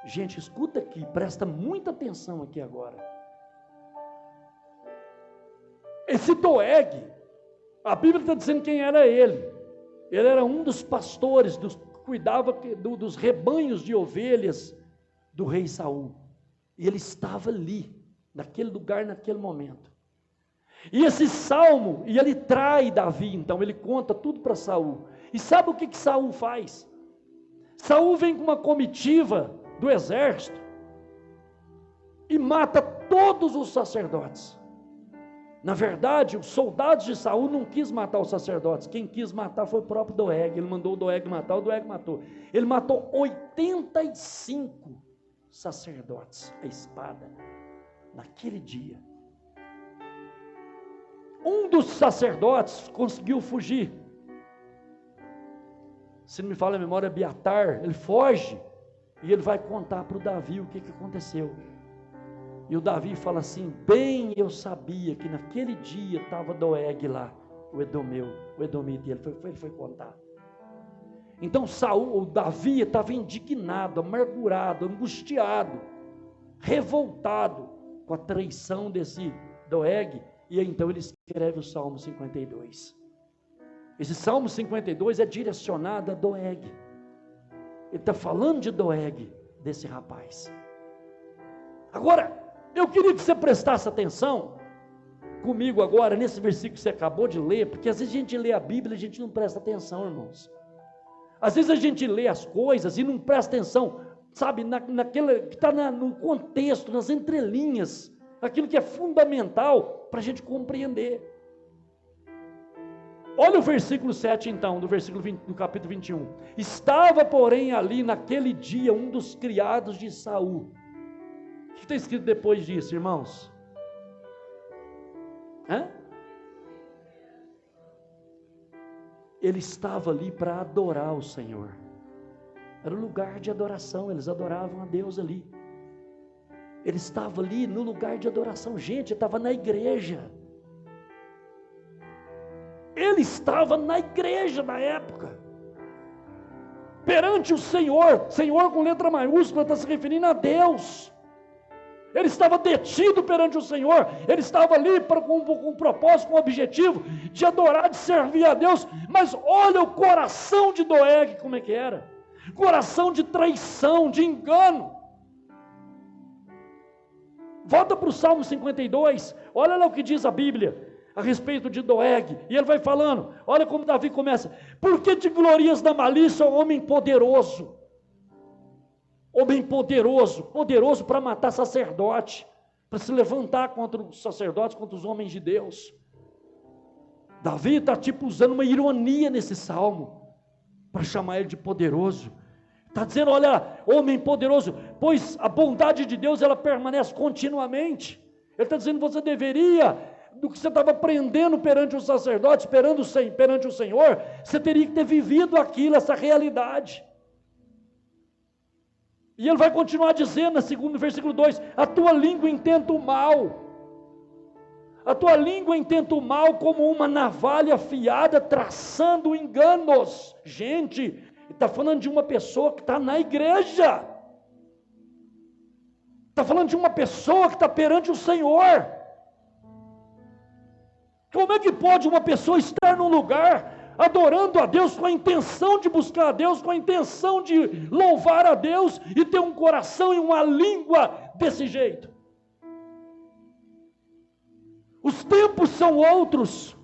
Gente, escuta aqui, presta muita atenção aqui agora. Esse Doeg, a Bíblia está dizendo quem era ele. Ele era um dos pastores, cuidava dos rebanhos de ovelhas do rei Saul. E ele estava ali, naquele lugar, naquele momento. E esse salmo, e ele trai Davi, então ele conta tudo para Saul. E sabe o que Saul faz? Saul vem com uma comitiva do exército e mata todos os sacerdotes. Na verdade, os soldados de Saul não quis matar os sacerdotes. Quem quis matar foi o próprio Doeg. Ele mandou o Doeg matar, o Doeg matou. Ele matou 85 sacerdotes à espada naquele dia. Um dos sacerdotes conseguiu fugir. Se não me falha a memória, Abiatar, ele foge e ele vai contar para o Davi o que aconteceu. E o Davi fala assim: bem eu sabia que naquele dia estava Doeg lá, o Edomita, e ele foi contar. Então o Davi estava indignado, amargurado, angustiado, revoltado com a traição desse Doeg, e então ele escreve o Salmo 52. Esse Salmo 52 é direcionado a Doeg. Ele está falando de Doeg, desse rapaz. Agora, eu queria que você prestasse atenção comigo agora, nesse versículo que você acabou de ler, porque às vezes a gente lê a Bíblia e a gente não presta atenção, irmãos. Às vezes a gente lê as coisas e não presta atenção, sabe, naquele que está no contexto, nas entrelinhas, aquilo que é fundamental para a gente compreender. Olha o versículo 7 então, do capítulo 21. Estava, porém, ali naquele dia um dos criados de Saul. O que está escrito depois disso, irmãos? Ele estava ali para adorar o Senhor. Era um lugar de adoração, eles adoravam a Deus ali. Ele estava ali no lugar de adoração. Gente, ele estava na igreja. Ele estava na igreja na época, perante o Senhor. Senhor com letra maiúscula está se referindo a Deus. Ele estava detido perante o Senhor. Ele estava ali com um propósito, com um objetivo de adorar, de servir a Deus. Mas olha o coração de Doeg, como é que era. Coração de traição, de engano. Volta para o Salmo 52. Olha lá o que diz a Bíblia a respeito de Doeg, e ele vai falando, olha como Davi começa: por que te glorias da malícia, homem poderoso? Homem poderoso, poderoso para matar sacerdote, para se levantar contra os sacerdotes, contra os homens de Deus. Davi está tipo usando uma ironia nesse salmo, para chamar ele de poderoso. Está dizendo, olha, homem poderoso, pois a bondade de Deus, ela permanece continuamente. Ele está dizendo, você deveria, do que você estava aprendendo perante os sacerdotes, perante o Senhor, você teria que ter vivido aquilo, essa realidade. E ele vai continuar dizendo, no versículo 2, a tua língua intenta o mal. A tua língua intenta o mal como uma navalha afiada, traçando enganos. Gente, ele está falando de uma pessoa que está na igreja. Está falando de uma pessoa que está perante o Senhor. Como é que pode uma pessoa estar num lugar adorando a Deus com a intenção de buscar a Deus, com a intenção de louvar a Deus e ter um coração e uma língua desse jeito? Os tempos são outros,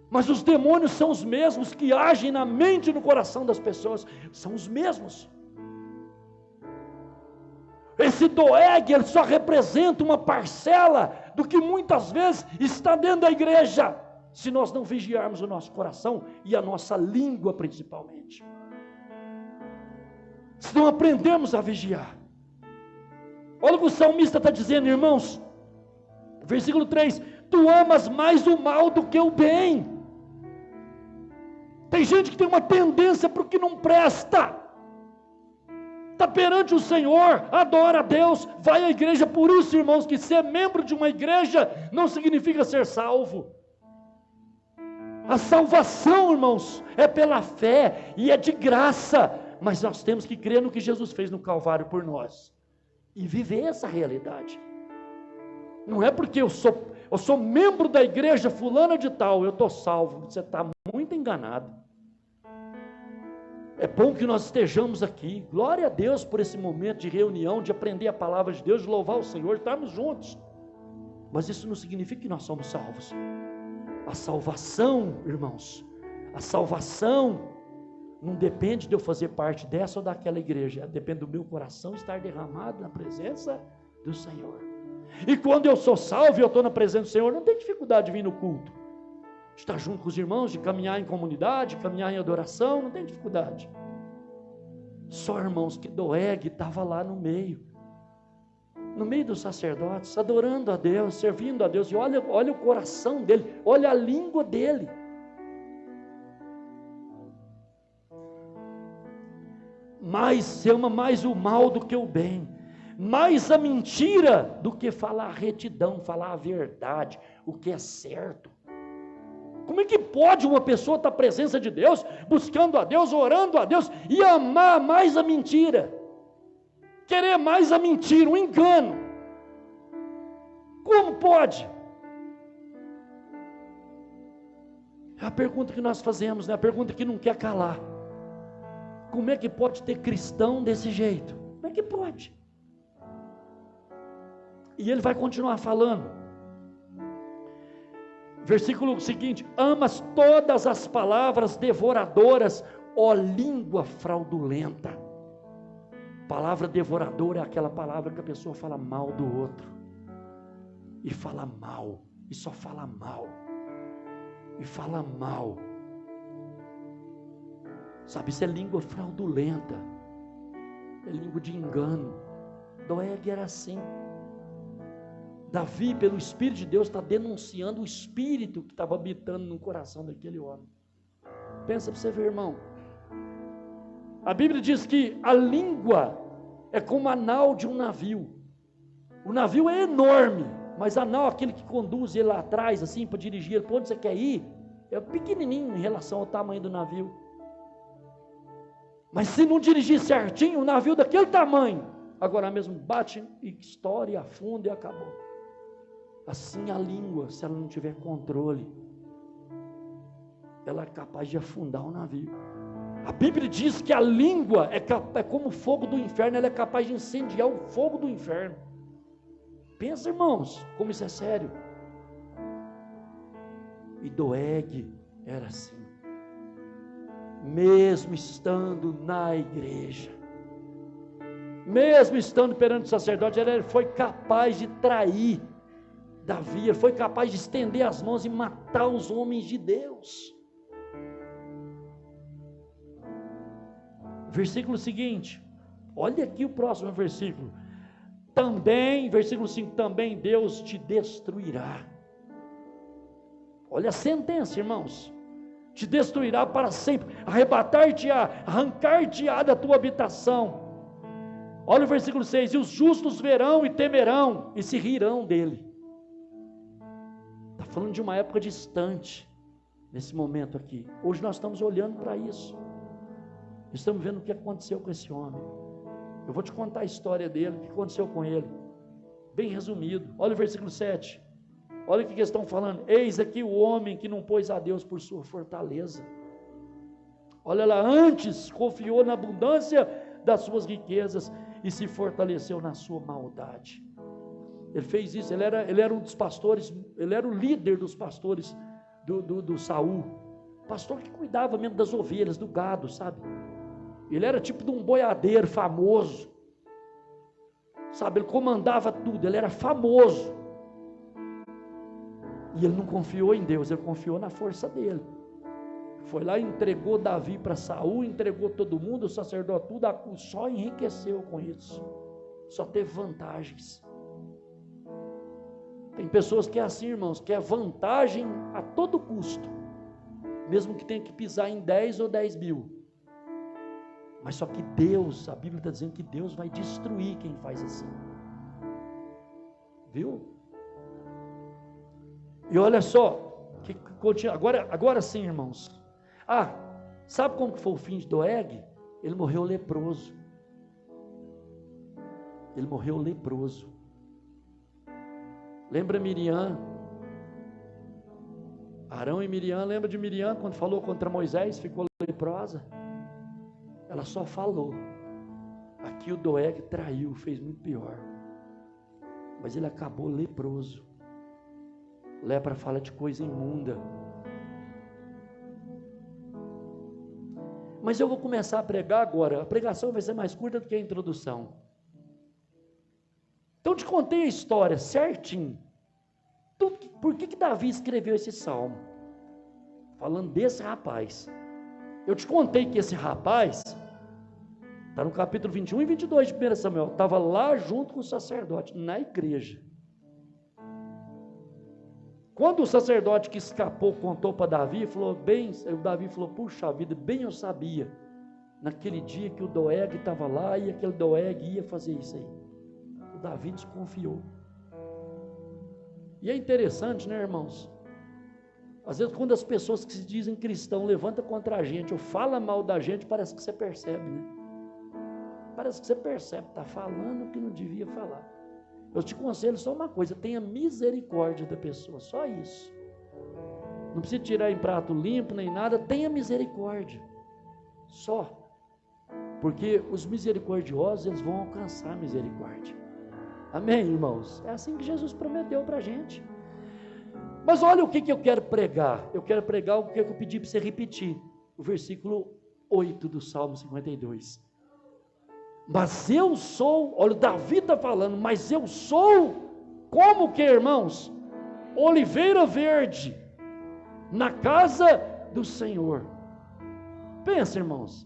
mas os demônios são os mesmos que agem na mente e no coração das pessoas, são os mesmos. Esse Doeg, ele só representa uma parcela do que muitas vezes está dentro da igreja, se nós não vigiarmos o nosso coração e a nossa língua principalmente. Se não aprendemos a vigiar. Olha o que o salmista está dizendo, irmãos. Versículo 3, tu amas mais o mal do que o bem. Tem gente que tem uma tendência para o que não presta. Está perante o Senhor, adora a Deus, vai à igreja. Por isso, irmãos, que ser membro de uma igreja não significa ser salvo. A salvação, irmãos, é pela fé e é de graça, mas nós temos que crer no que Jesus fez no Calvário por nós e viver essa realidade. Não é porque eu sou membro da igreja fulana de tal, eu estou salvo. Você está muito enganado. É bom que nós estejamos aqui. Glória a Deus por esse momento de reunião, de aprender a palavra de Deus, de louvar o Senhor, estarmos juntos. Mas isso não significa que nós somos salvos. A salvação, irmãos, a salvação não depende de eu fazer parte dessa ou daquela igreja. Depende do meu coração estar derramado na presença do Senhor. E quando eu sou salvo e eu estou na presença do Senhor, não tem dificuldade de vir no culto. De estar junto com os irmãos, de caminhar em comunidade, caminhar em adoração, não tem dificuldade. Só, irmãos, que Doeg estava lá no meio dos sacerdotes, adorando a Deus, servindo a Deus. E olha o coração dele, olha a língua dele. Se ama mais o mal do que o bem, mais a mentira do que falar a retidão, falar a verdade, o que é certo. Como é que pode uma pessoa estar na presença de Deus, buscando a Deus, orando a Deus, e amar mais a mentira? Querer mais a mentira, o engano. Como pode? É a pergunta que nós fazemos, né? A pergunta que não quer calar. Como é que pode ter cristão desse jeito? Como é que pode? E ele vai continuar falando. Versículo seguinte: amas todas as palavras devoradoras, ó língua fraudulenta. Palavra devoradora é aquela palavra que a pessoa fala mal do outro. E fala mal. E só fala mal. E fala mal. Sabe, isso é língua fraudulenta. É língua de engano. Doeg era assim. Davi, pelo Espírito de Deus, está denunciando o espírito que estava habitando no coração daquele homem. Pensa para você ver, irmão. A Bíblia diz que a língua é como a nau de um navio. O navio é enorme, mas a nau, aquele que conduz ele lá atrás, assim, para dirigir para onde você quer ir, é pequenininho em relação ao tamanho do navio. Mas se não dirigir certinho, o navio daquele tamanho, agora mesmo bate e estoura e afunda e acabou. Assim a língua, se ela não tiver controle, ela é capaz de afundar o navio. A Bíblia diz que a língua é como o fogo do inferno, ela é capaz de incendiar o fogo do inferno. Pensa, irmãos, como isso é sério. E Doeg era assim. Mesmo estando na igreja, mesmo estando perante o sacerdote, ele foi capaz de trair Davi, ele foi capaz de estender as mãos e matar os homens de Deus. Versículo seguinte, olha aqui o próximo versículo. Também, versículo 5, também Deus te destruirá. Olha a sentença, irmãos. Te destruirá para sempre, arrebatar-te-á, arrancar-te-á da tua habitação. Olha o versículo 6, e os justos verão e temerão, e se rirão dele. Está falando de uma época distante, nesse momento aqui. Hoje nós estamos olhando para isso. Estamos vendo o que aconteceu com esse homem. Eu vou te contar a história dele, o que aconteceu com ele. Bem resumido. Olha o versículo 7. Olha o que eles estão falando. Eis aqui o homem que não pôs a Deus por sua fortaleza. Olha lá, antes confiou na abundância das suas riquezas e se fortaleceu na sua maldade. Ele fez isso, ele era um dos pastores, ele era o líder dos pastores do Saul. Pastor que cuidava mesmo das ovelhas, do gado, sabe? Ele era tipo de um boiadeiro famoso. Sabe, ele comandava tudo, ele era famoso. E ele não confiou em Deus, ele confiou na força dele. Foi lá e entregou Davi para Saul, entregou todo mundo, o sacerdote, tudo, só enriqueceu com isso. Só teve vantagens. Tem pessoas que é assim, irmãos, que é vantagem a todo custo. Mesmo que tenha que pisar em 10 ou 10 mil. Mas só que Deus, a Bíblia está dizendo que Deus vai destruir quem faz assim. Viu? E olha só, agora sim, irmãos. Sabe como que foi o fim de Doeg? Ele morreu leproso. Ele morreu leproso. Lembra Miriam? Arão e Miriam, lembra de Miriam quando falou contra Moisés, ficou leprosa? Ela só falou. Aqui o Doeg traiu, fez muito pior. Mas ele acabou leproso. Lepra fala de coisa imunda. Mas eu vou começar a pregar agora. A pregação vai ser mais curta do que a introdução. Então eu te contei a história certinho. Por que Davi escreveu esse salmo? Falando desse rapaz. Eu te contei que esse rapaz, está no capítulo 21 e 22 de 1 Samuel, estava lá junto com o sacerdote, na igreja. Quando o sacerdote que escapou contou para Davi, o Davi falou, puxa vida, bem eu sabia, naquele dia que o Doeg estava lá e aquele Doeg ia fazer isso aí. O Davi desconfiou. E é interessante, né, irmãos? Às vezes quando as pessoas que se dizem cristão levantam contra a gente ou falam mal da gente, parece que você percebe, né? Parece que você percebe, está falando o que não devia falar. Eu te aconselho só uma coisa, tenha misericórdia da pessoa, só isso. Não precisa tirar em prato limpo nem nada, tenha misericórdia. Só. Porque os misericordiosos, eles vão alcançar a misericórdia. Amém, irmãos? É assim que Jesus prometeu para a gente. Mas olha o que eu quero pregar. Eu quero pregar o que eu pedi para você repetir. O versículo 8 do Salmo 52. Mas eu sou, olha, Davi está falando, mas eu sou, como que, irmãos? Oliveira verde, na casa do Senhor. Pensa, irmãos,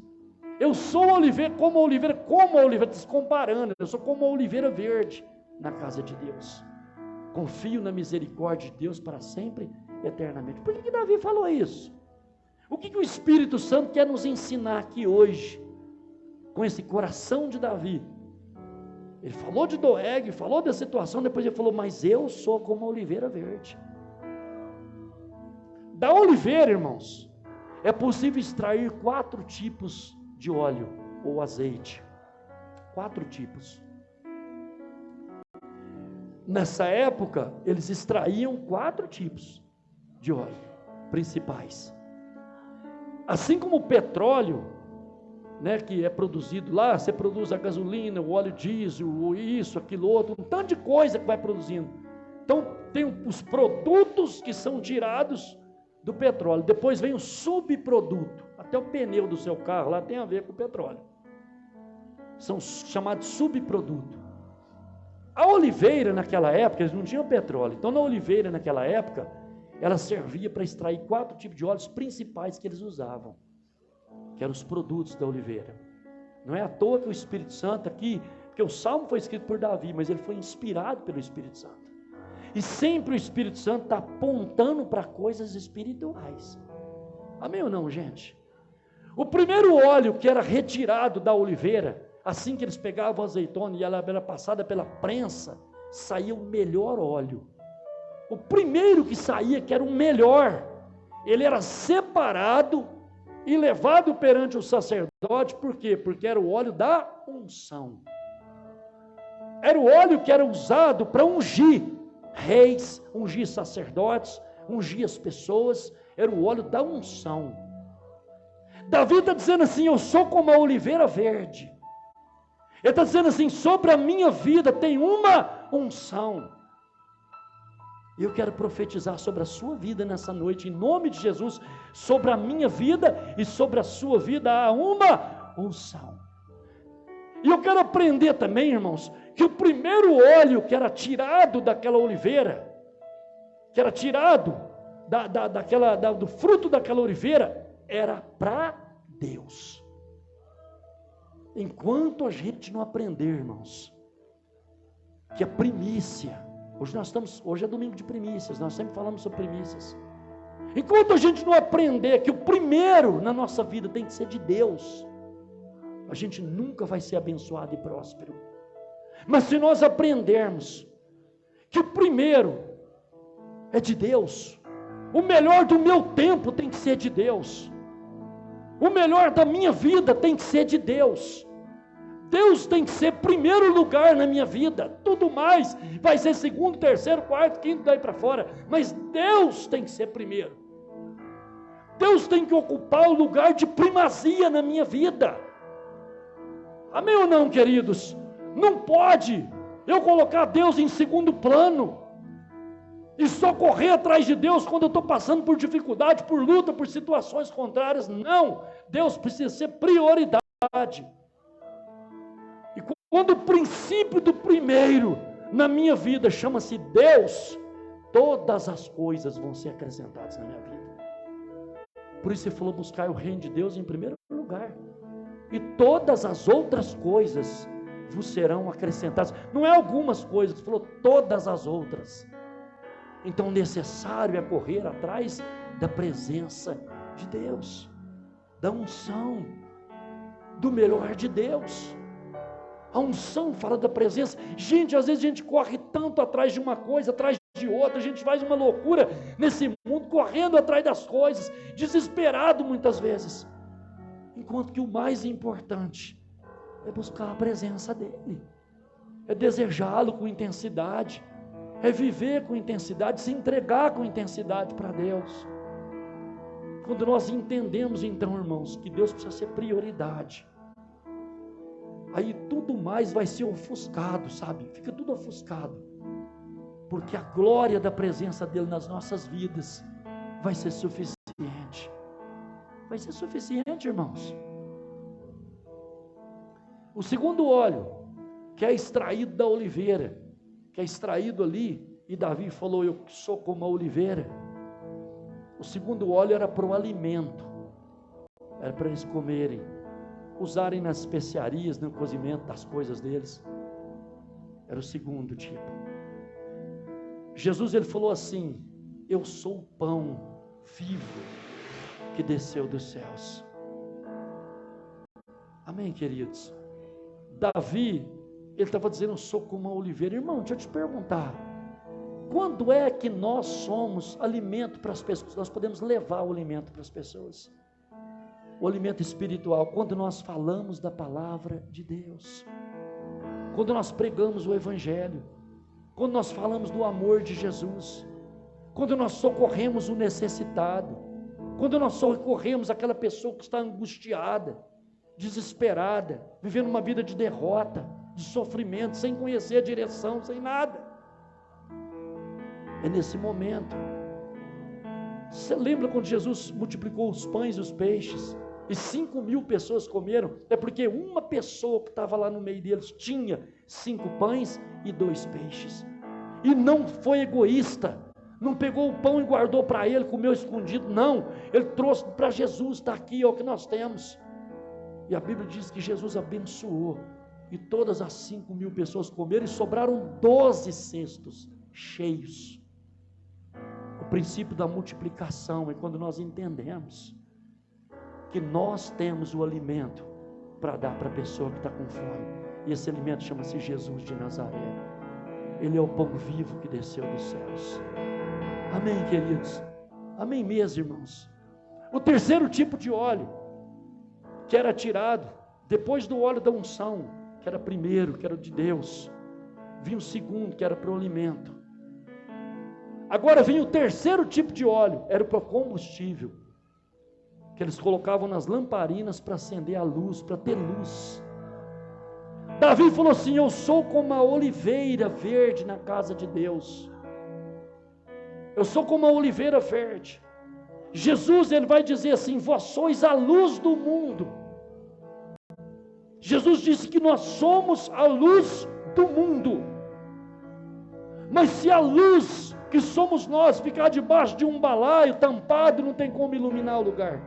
eu sou oliveira, como a oliveira, está se comparando, eu sou como a oliveira verde, na casa de Deus. Confio na misericórdia de Deus para sempre, eternamente. Por que Davi falou isso? O que o Espírito Santo quer nos ensinar aqui hoje? Com esse coração de Davi. Ele falou de Doeg, falou da situação, depois ele falou, mas eu sou como a oliveira verde. Da oliveira, irmãos, é possível extrair 4 tipos de óleo ou azeite. 4 tipos. Nessa época, eles extraíam 4 tipos de óleo principais. Assim como o petróleo, né, que é produzido lá, você produz a gasolina, o óleo diesel, isso, aquilo outro, um tanto de coisa que vai produzindo. Então tem os produtos que são tirados do petróleo, depois vem o subproduto, até o pneu do seu carro lá tem a ver com o petróleo, são chamados subprodutos. A oliveira naquela época, eles não tinham petróleo, então na oliveira naquela época, ela servia para extrair 4 tipos de óleos principais que eles usavam, que eram os produtos da oliveira. Não é à toa que o Espírito Santo aqui, porque o Salmo foi escrito por Davi, mas ele foi inspirado pelo Espírito Santo. E sempre o Espírito Santo está apontando para coisas espirituais. Amém ou não, gente? O primeiro óleo que era retirado da oliveira, assim que eles pegavam a azeitona e ela era passada pela prensa, saía o melhor óleo. O primeiro que saía, que era o melhor, ele era separado e levado perante o sacerdote, por quê? Porque era o óleo da unção. Era o óleo que era usado para ungir reis, ungir sacerdotes, ungir as pessoas, era o óleo da unção. Davi está dizendo assim, eu sou como a oliveira verde. Ele está dizendo assim, sobre a minha vida tem uma unção. E eu quero profetizar sobre a sua vida nessa noite, em nome de Jesus, sobre a minha vida e sobre a sua vida há uma unção. E eu quero aprender também, irmãos, que o primeiro óleo que era tirado daquela oliveira, que era tirado do fruto daquela oliveira, era para Deus. Enquanto a gente não aprender, irmãos, que a primícia, hoje é domingo de primícias, nós sempre falamos sobre primícias. Enquanto a gente não aprender que o primeiro na nossa vida tem que ser de Deus, a gente nunca vai ser abençoado e próspero. Mas se nós aprendermos que o primeiro é de Deus, o melhor do meu tempo tem que ser de Deus, o melhor da minha vida tem que ser de Deus. Deus tem que ser primeiro lugar na minha vida, tudo mais vai ser segundo, terceiro, quarto, quinto, daí para fora, mas Deus tem que ser primeiro. Deus tem que ocupar o lugar de primazia na minha vida. Amém ou não, queridos? Não pode eu colocar Deus em segundo plano e só correr atrás de Deus quando eu estou passando por dificuldade, por luta, por situações contrárias. Não, Deus precisa ser prioridade. E quando o princípio do primeiro na minha vida chama-se Deus, todas as coisas vão ser acrescentadas na minha vida. Por isso ele falou: buscar o reino de Deus em primeiro lugar, e todas as outras coisas vos serão acrescentadas. Não é algumas coisas, ele falou todas as outras. Então necessário é correr atrás da presença de Deus, da unção, do melhor de Deus. A unção fala da presença. Gente, às vezes a gente corre tanto atrás de uma coisa, atrás de outra, a gente faz uma loucura nesse mundo, correndo atrás das coisas, desesperado muitas vezes, enquanto que o mais importante é buscar a presença dele, é desejá-lo com intensidade, é viver com intensidade, se entregar com intensidade para Deus. Quando nós entendemos então, irmãos, que Deus precisa ser prioridade, aí tudo mais vai ser ofuscado, sabe? Fica tudo ofuscado, porque a glória da presença dele nas nossas vidas vai ser suficiente. Vai ser suficiente, irmãos. O segundo óleo, que é extraído da oliveira, que é extraído ali, e Davi falou: eu sou como a oliveira. O segundo óleo era para o alimento, era para eles comerem, usarem nas especiarias, no cozimento das coisas deles. Era o segundo tipo. Jesus, ele falou assim: eu sou o pão vivo que desceu dos céus. Amém, queridos? Davi, ele estava dizendo: eu sou como a oliveira. Irmão, deixa eu te perguntar, quando é que nós somos alimento para as pessoas? Nós podemos levar o alimento para as pessoas, o alimento espiritual, quando nós falamos da palavra de Deus, quando nós pregamos o evangelho, quando nós falamos do amor de Jesus, quando nós socorremos o necessitado, quando nós socorremos aquela pessoa que está angustiada, desesperada, vivendo uma vida de derrota, de sofrimento, sem conhecer a direção, sem nada. É nesse momento. Você lembra quando Jesus multiplicou os pães e os peixes, e 5.000 pessoas comeram? É porque uma pessoa que estava lá no meio deles tinha 5 pães e 2 peixes, e não foi egoísta, não pegou o pão e guardou para ele, comeu escondido, não, ele trouxe para Jesus: está aqui, é o que nós temos. E a Bíblia diz que Jesus abençoou, e todas as 5.000 pessoas comeram, e sobraram 12 cestos cheios. O princípio da multiplicação é quando nós entendemos que nós temos o alimento para dar para a pessoa que está com fome, e esse alimento chama-se Jesus de Nazaré. Ele é o pão vivo que desceu dos céus. Amém, queridos? Amém mesmo, irmãos? O terceiro tipo de óleo, que era tirado depois do óleo da unção, que era primeiro, que era o de Deus, vinha o segundo, que era para o alimento. Agora vinha o terceiro tipo de óleo, era para o combustível, que eles colocavam nas lamparinas para acender a luz, para ter luz. Davi falou assim: eu sou como a oliveira verde na casa de Deus. Eu sou como a oliveira verde. Jesus, ele vai dizer assim: vós sois a luz do mundo. Jesus disse que nós somos a luz do mundo. Mas se a luz que somos nós ficar debaixo de um balaio tampado, não tem como iluminar o lugar.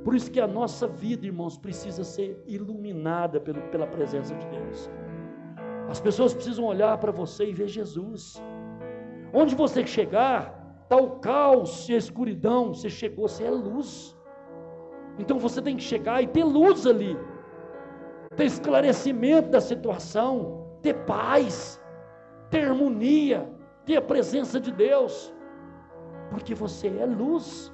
Por isso que a nossa vida, irmãos, precisa ser iluminada pela presença de Deus. As pessoas precisam olhar para você e ver Jesus. Onde você chegar, está o caos e a escuridão, você chegou, você é luz. Então você tem que chegar e ter luz ali, ter esclarecimento da situação, ter paz, ter harmonia, ter a presença de Deus, porque você é luz.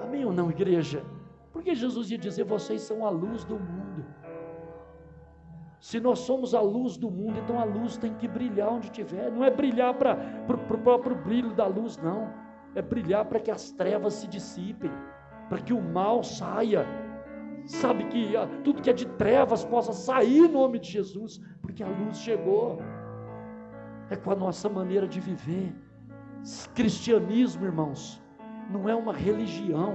Amém ou não, igreja? Porque Jesus ia dizer: vocês são a luz do mundo. Se nós somos a luz do mundo, então a luz tem que brilhar onde estiver. Não é brilhar para o próprio brilho da luz, não. É brilhar para que as trevas se dissipem, para que o mal saia sabe, que tudo que é de trevas possa sair em nome de Jesus, porque a luz chegou. É com a nossa maneira de viver. Cristianismo, irmãos, não é uma religião.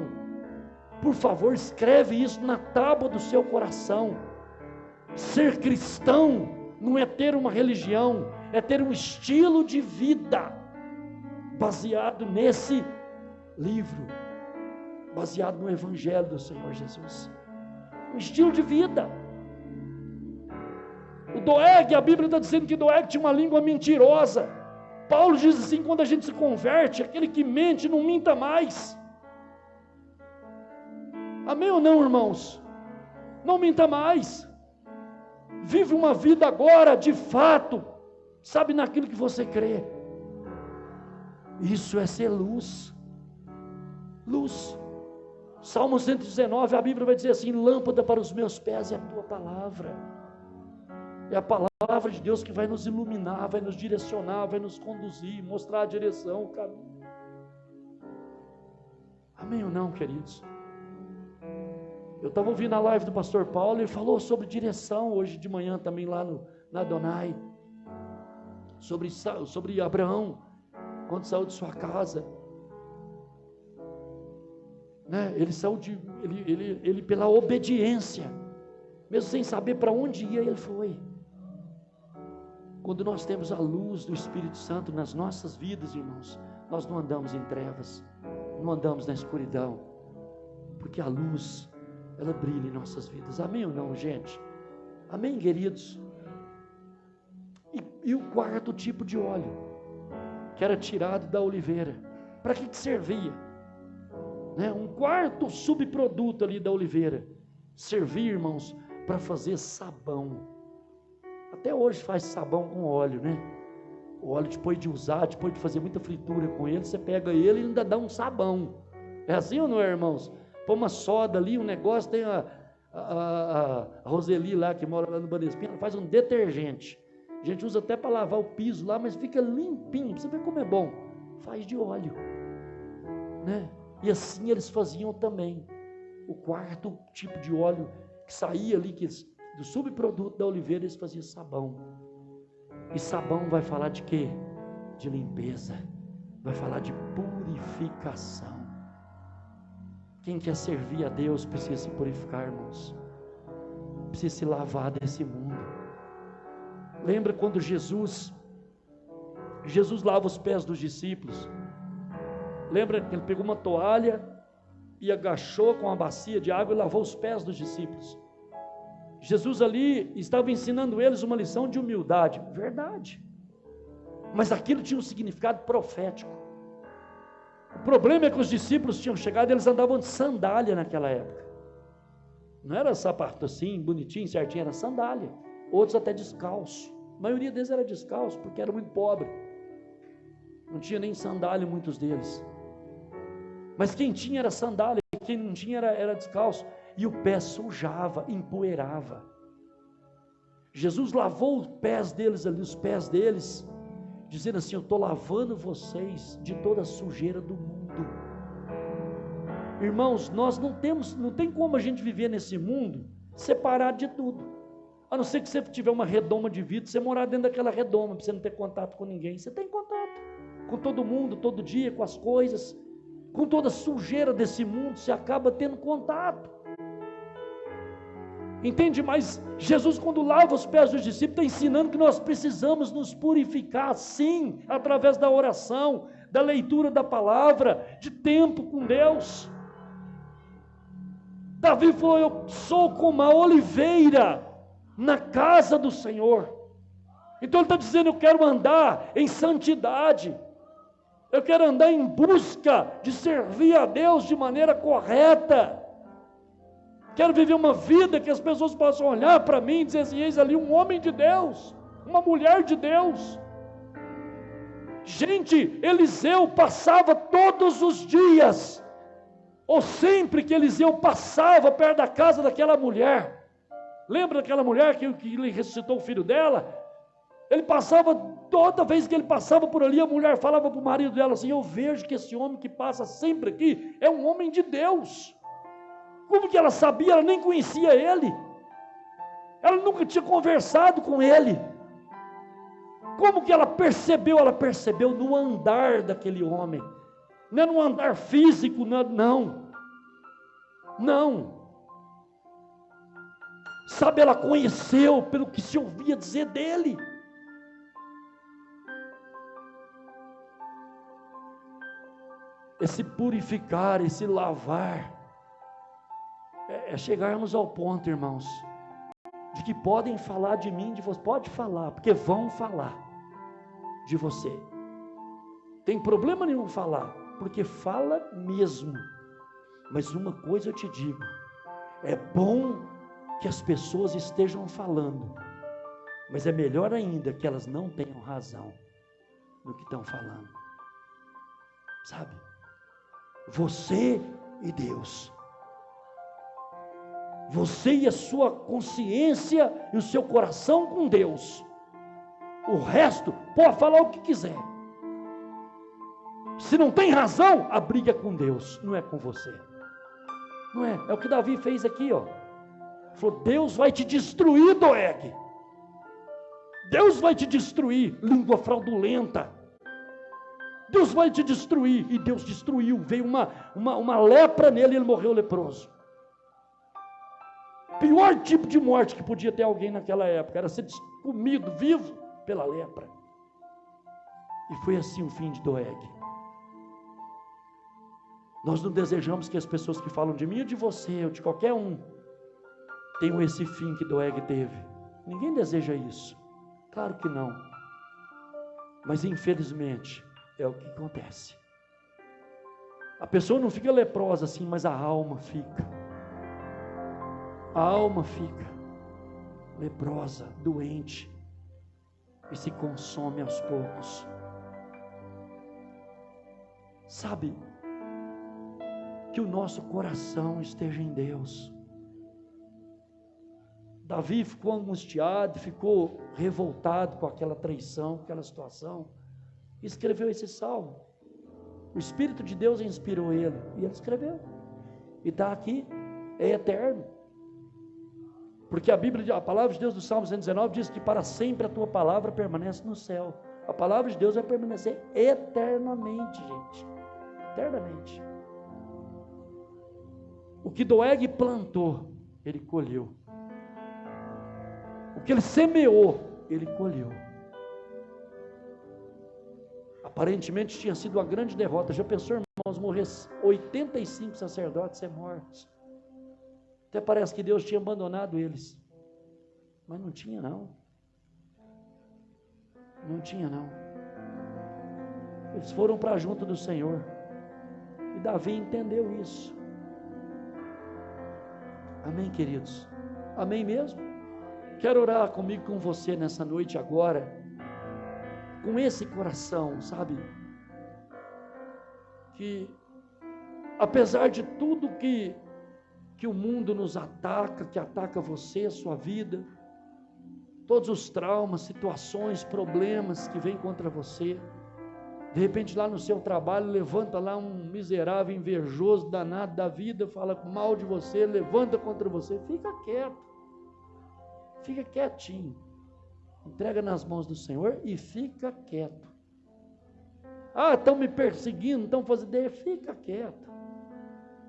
Por favor, escreve isso na tábua do seu coração. Ser cristão não é ter uma religião, é ter um estilo de vida baseado nesse livro, baseado no Evangelho do Senhor Jesus. Um estilo de vida. O Doeg, a Bíblia está dizendo que Doeg tinha uma língua mentirosa. Paulo diz assim: quando a gente se converte, aquele que mente não minta mais. Amém ou não, irmãos? Não minta mais. Vive uma vida agora, de fato, sabe, naquilo que você crê. Isso é ser luz. Luz. Salmo 119, a Bíblia vai dizer assim: lâmpada para os meus pés é a tua palavra. É a palavra de Deus que vai nos iluminar, vai nos direcionar, vai nos conduzir, mostrar a direção, o caminho. Amém ou não, queridos? Eu estava ouvindo a live do pastor Paulo, ele falou sobre direção hoje de manhã também lá na Adonai, sobre Abraão, quando saiu de sua casa, né? Ele saiu ele pela obediência, mesmo sem saber para onde ia, ele foi. Quando nós temos a luz do Espírito Santo nas nossas vidas, irmãos, nós não andamos em trevas, não andamos na escuridão, porque a luz, ela brilha em nossas vidas. Amém ou não, gente? Amém, queridos? E o quarto tipo de óleo, que era tirado da oliveira, para que servia? Né? Um quarto subproduto ali da oliveira, servia, irmãos, para fazer sabão. Até hoje faz sabão com óleo, né? O óleo, depois de usar, depois de fazer muita fritura com ele, você pega ele e ainda dá um sabão. É assim ou não é, irmãos? Põe uma soda ali, um negócio, tem a Roseli lá, que mora lá no Banespinha, ela faz um detergente. A gente usa até para lavar o piso lá, mas fica limpinho, você vê como é bom. Faz de óleo, né? E assim eles faziam também. O quarto tipo de óleo que saía ali, do subproduto da oliveira, eles faziam sabão. E sabão vai falar de quê? De limpeza, vai falar de purificação. Quem quer servir a Deus precisa se purificar, irmãos, precisa se lavar desse mundo. Lembra quando Jesus lava os pés dos discípulos? Lembra que ele pegou uma toalha e agachou com uma bacia de água e lavou os pés dos discípulos? Jesus ali estava ensinando eles uma lição de humildade, verdade, mas aquilo tinha um significado profético. O problema é que os discípulos tinham chegado, eles andavam de sandália naquela época, não era sapato assim, bonitinho, certinho, era sandália, outros até descalço, a maioria deles era descalço, porque era muito pobre, não tinha nem sandália muitos deles, mas quem tinha era sandália, quem não tinha era descalço, e o pé sujava, empoeirava. Jesus lavou os pés deles ali, os pés deles, dizendo assim: eu estou lavando vocês de toda a sujeira do mundo. Irmãos, nós não tem como a gente viver nesse mundo separado de tudo, a não ser que você tiver uma redoma de vidro, você morar dentro daquela redoma, para você não ter contato com ninguém. Você tem contato com todo mundo, todo dia, com as coisas, com toda a sujeira desse mundo, você acaba tendo contato. Entende? Mas Jesus, quando lava os pés dos discípulos, está ensinando que nós precisamos nos purificar, sim, através da oração, da leitura da palavra, de tempo com Deus. Davi falou: eu sou como a oliveira na casa do Senhor. Então ele está dizendo: eu quero andar em santidade, eu quero andar em busca de servir a Deus de maneira correta. Quero viver uma vida que as pessoas possam olhar para mim e dizer assim: eis ali um homem de Deus, uma mulher de Deus. Gente, Eliseu passava todos os dias, ou sempre que Eliseu passava perto da casa daquela mulher, lembra daquela mulher que ele ressuscitou o filho dela? Ele passava, toda vez que ele passava por ali, a mulher falava para o marido dela assim: eu vejo que esse homem que passa sempre aqui é um homem de Deus. Como que ela sabia? Ela nem conhecia ele. Ela nunca tinha conversado com ele. Como que ela percebeu? Ela percebeu no andar daquele homem. Não é no andar físico, não. Não. Sabe, ela conheceu pelo que se ouvia dizer dele. Esse purificar, esse lavar, é chegarmos ao ponto, irmãos, de que podem falar de mim, de você. Pode falar, porque vão falar de você. Tem problema nenhum falar, porque fala mesmo. Mas uma coisa eu te digo, é bom que as pessoas estejam falando, mas é melhor ainda que elas não tenham razão no que estão falando. Sabe? Você e Deus. Você e a sua consciência e o seu coração com Deus. O resto, pode falar o que quiser. Se não tem razão, a briga é com Deus, não é com você. Não é? É o que Davi fez aqui, ó. Falou: Deus vai te destruir, Doeg. Deus vai te destruir, língua fraudulenta. Deus vai te destruir. E Deus destruiu. Veio uma lepra nele e ele morreu leproso. Pior tipo de morte que podia ter alguém naquela época era ser comido vivo pela lepra. E foi assim o fim de Doeg. Nós não desejamos que as pessoas que falam de mim ou de você ou de qualquer um tenham esse fim que Doeg teve. Ninguém deseja isso. Claro que não. Mas infelizmente é o que acontece. A pessoa não fica leprosa assim, mas a alma fica. A alma fica leprosa, doente, e se consome aos poucos. Sabe, que o nosso coração esteja em Deus. Davi ficou angustiado, ficou revoltado com aquela traição, com aquela situação, e escreveu esse salmo. O Espírito de Deus inspirou ele, e ele escreveu. E está aqui, é eterno. Porque a palavra de Deus do Salmo 119 diz que para sempre a tua palavra permanece no céu. A palavra de Deus vai permanecer eternamente, gente. Eternamente. O que Doeg plantou, ele colheu. O que ele semeou, ele colheu. Aparentemente tinha sido uma grande derrota. Já pensou, irmãos, morrer 85 sacerdotes ser mortos? Até parece que Deus tinha abandonado eles. Mas não tinha não. Não tinha não. Eles foram para junto do Senhor. E Davi entendeu isso. Amém, queridos? Amém mesmo? Quero orar comigo, com você nessa noite agora, com esse coração, sabe? Que apesar de tudo que o mundo nos ataca, que ataca você, a sua vida, todos os traumas, situações, problemas que vêm contra você, de repente lá no seu trabalho, levanta lá um miserável, invejoso, danado da vida, fala mal de você, levanta contra você, fica quieto, fica quietinho, entrega nas mãos do Senhor e fica quieto. Ah, estão me perseguindo, estão fazendo ideia, fica quieto.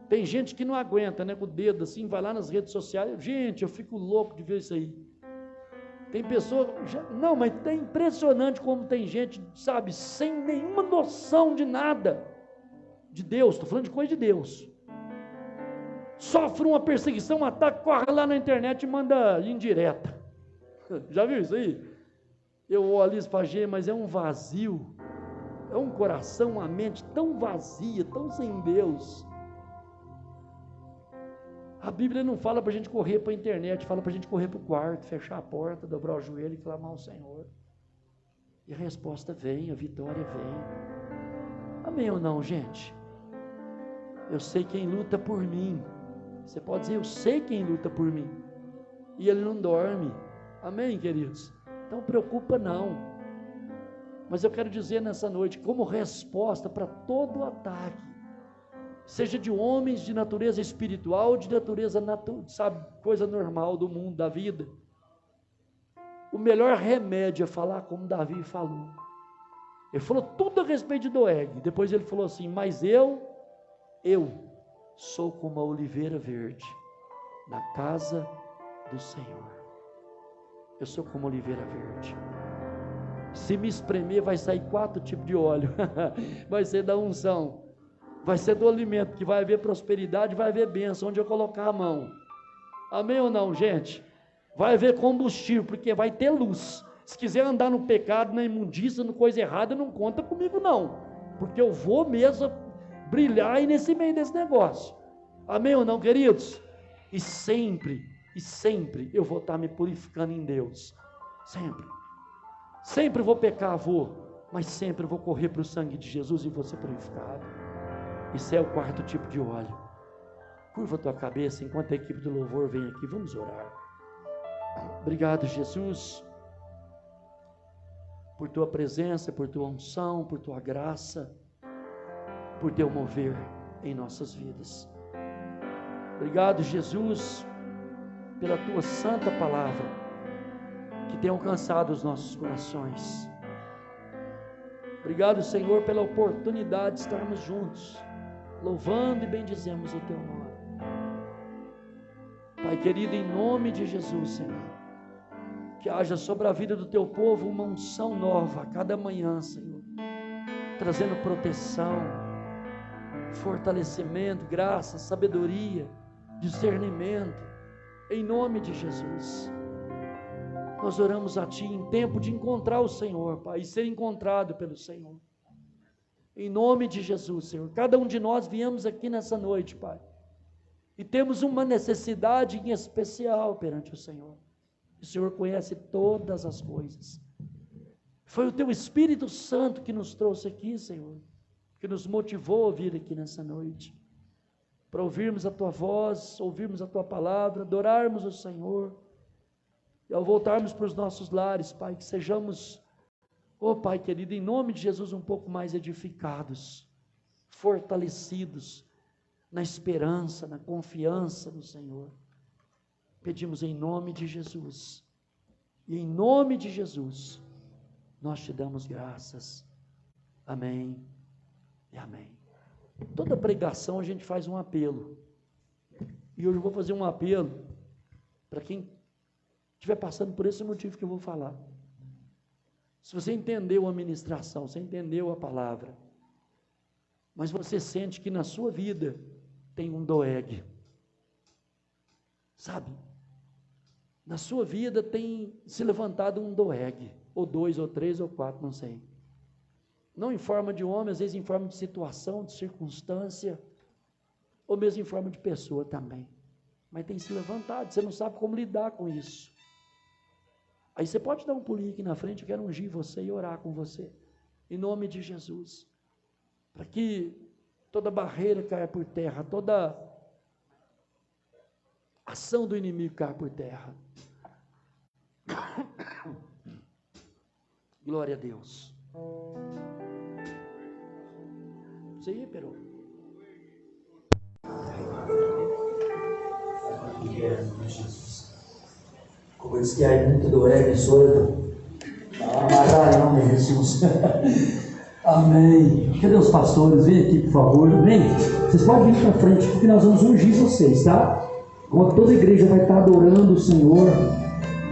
Tem gente que não aguenta, né, com o dedo assim, vai lá nas redes sociais, gente, eu fico louco de ver isso aí. Tem pessoa, não, mas é impressionante como tem gente, sabe, sem nenhuma noção de nada, de Deus, estou falando de coisa de Deus. Sofre uma perseguição, um ataque, corre lá na internet e manda indireta. Já viu isso aí? Eu olho isso e falo, mas é um vazio, é um coração, uma mente tão vazia, tão sem Deus. A Bíblia não fala para a gente correr para a internet, fala para a gente correr para o quarto, fechar a porta, dobrar o joelho e clamar ao Senhor. E a resposta vem, a vitória vem. Amém ou não, gente? Eu sei quem luta por mim. Você pode dizer, eu sei quem luta por mim. E ele não dorme. Amém, queridos? Então preocupa não. Mas eu quero dizer nessa noite, como resposta para todo o ataque, seja de homens de natureza espiritual, de natureza, sabe, coisa normal do mundo, da vida. O melhor remédio é falar como Davi falou. Ele falou tudo a respeito de Doeg. Depois ele falou assim: mas eu sou como a oliveira verde na casa do Senhor. Eu sou como a oliveira verde. Se me espremer, vai sair 4 tipos de óleo. Vai ser da unção, vai ser do alimento, que vai haver prosperidade, vai haver bênção onde eu colocar a mão. Amém ou não, gente? Vai haver combustível, porque vai ter luz. Se quiser andar no pecado, na imundícia, na coisa errada, não conta comigo não, porque eu vou mesmo brilhar aí nesse meio desse negócio. Amém ou não, queridos? E sempre eu vou estar me purificando em Deus. Sempre vou pecar, mas sempre vou correr para o sangue de Jesus e vou ser purificado. Isso é o 4º tipo de óleo. Curva a tua cabeça enquanto a equipe do louvor vem aqui. Vamos orar. Obrigado, Jesus, por tua presença, por tua unção, por tua graça, por teu mover em nossas vidas. Obrigado, Jesus, pela tua santa palavra, que tem alcançado os nossos corações. Obrigado, Senhor, pela oportunidade de estarmos juntos, louvando e bendizemos o teu nome. Pai querido, em nome de Jesus, Senhor, que haja sobre a vida do teu povo uma unção nova a cada manhã, Senhor, trazendo proteção, fortalecimento, graça, sabedoria, discernimento, em nome de Jesus. Nós oramos a Ti em tempo de encontrar o Senhor, Pai, e ser encontrado pelo Senhor, em nome de Jesus, Senhor. Cada um de nós viemos aqui nessa noite, Pai, e temos uma necessidade em especial perante o Senhor. O Senhor conhece todas as coisas. Foi o Teu Espírito Santo que nos trouxe aqui, Senhor, que nos motivou a vir aqui nessa noite, para ouvirmos a Tua voz, ouvirmos a Tua palavra, adorarmos o Senhor, e ao voltarmos para os nossos lares, Pai, que sejamos, Pai querido, em nome de Jesus, um pouco mais edificados, fortalecidos, na esperança, na confiança no Senhor. Pedimos em nome de Jesus, e em nome de Jesus, nós Te damos graças. Amém e amém. Toda pregação a gente faz um apelo, e hoje eu vou fazer um apelo para quem estiver passando por esse motivo que eu vou falar. Se você entendeu a ministração, você entendeu a palavra, mas você sente que na sua vida tem um Doeg, sabe? Na sua vida tem se levantado um Doeg, ou 2, ou 3, ou 4, não sei. Não em forma de homem, às vezes em forma de situação, de circunstância, ou mesmo em forma de pessoa também. Mas tem se levantado, você não sabe como lidar com isso. Aí você pode dar um pulinho aqui na frente, eu quero ungir você e orar com você, em nome de Jesus, para que toda barreira caia por terra, toda ação do inimigo caia por terra. Glória a Deus. Você ia, Perô? Jesus. Como diz que há muito Doeg solto. Matar em nome de Jesus. Amém. Cadê os pastores? Vem aqui, por favor. Vem. Vocês podem vir para frente, porque nós vamos ungir vocês, tá? Como toda a igreja vai estar adorando o Senhor,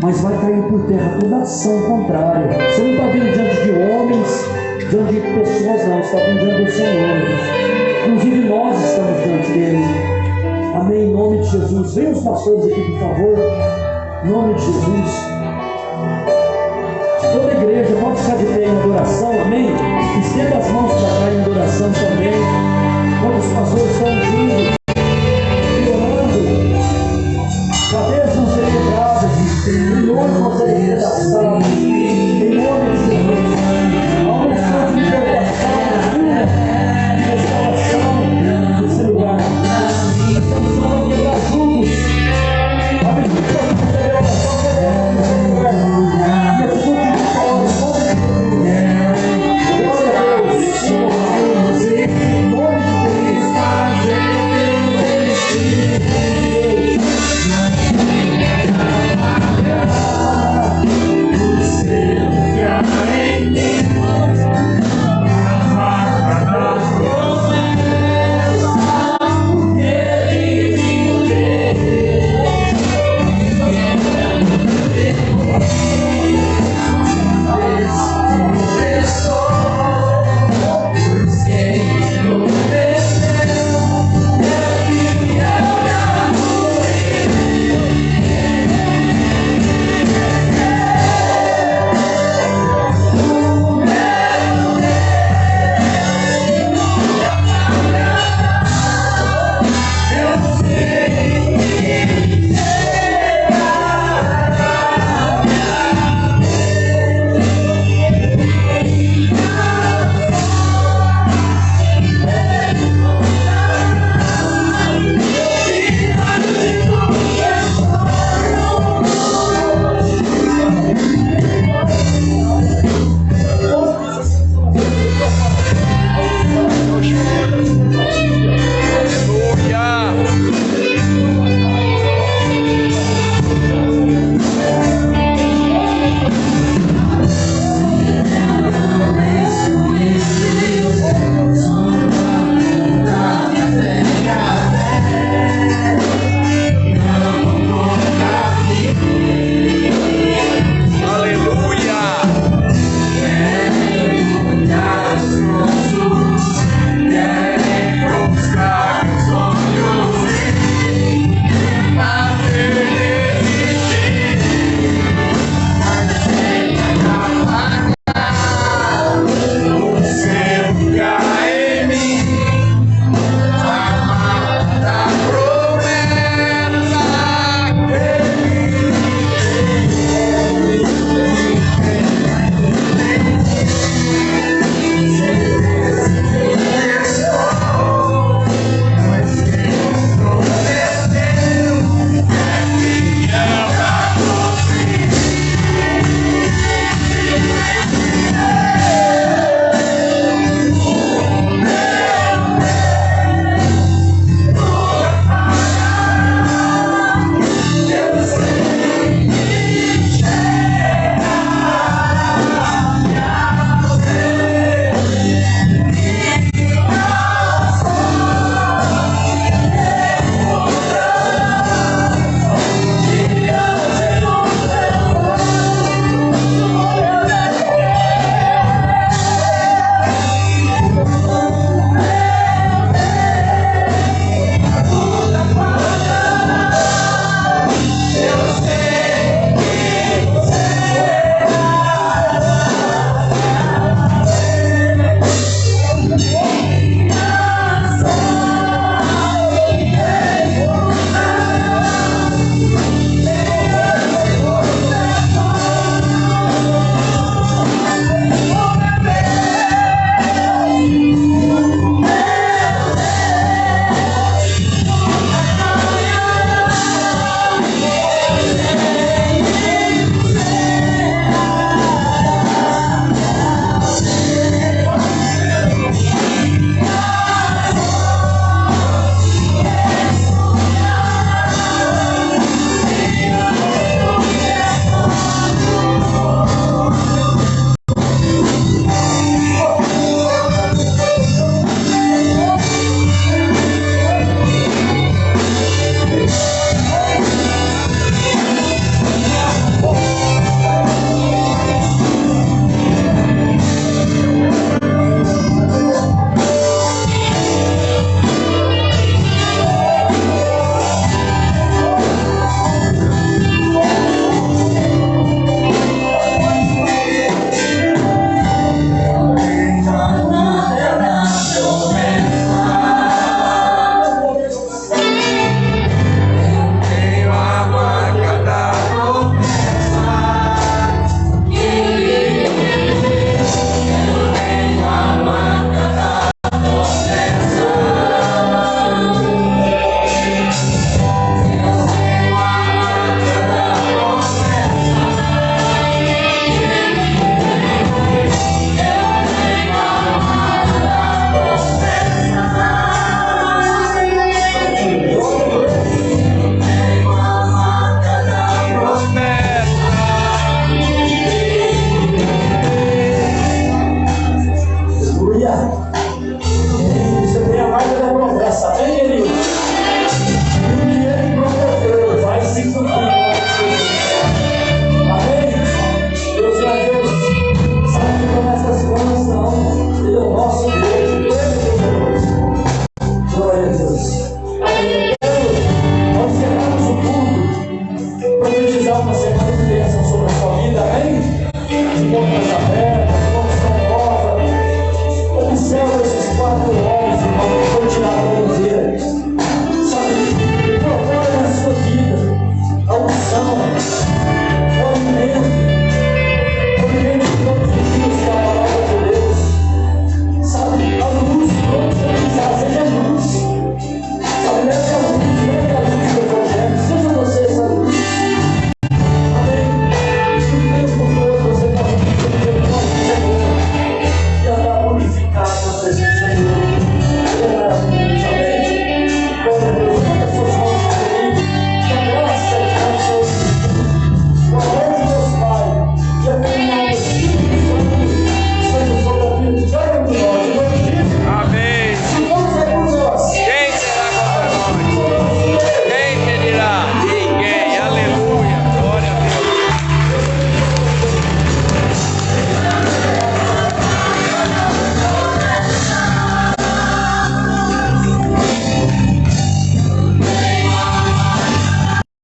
mas vai cair por terra toda ação contrária. Você não está vindo diante de homens, diante de pessoas, não. Você está vindo diante do Senhor. Inclusive nós estamos diante dele. Amém. Em nome de Jesus. Venham os pastores aqui, por favor. Em nome de Jesus. Toda a igreja pode ficar de pé em adoração. Amém. Estenda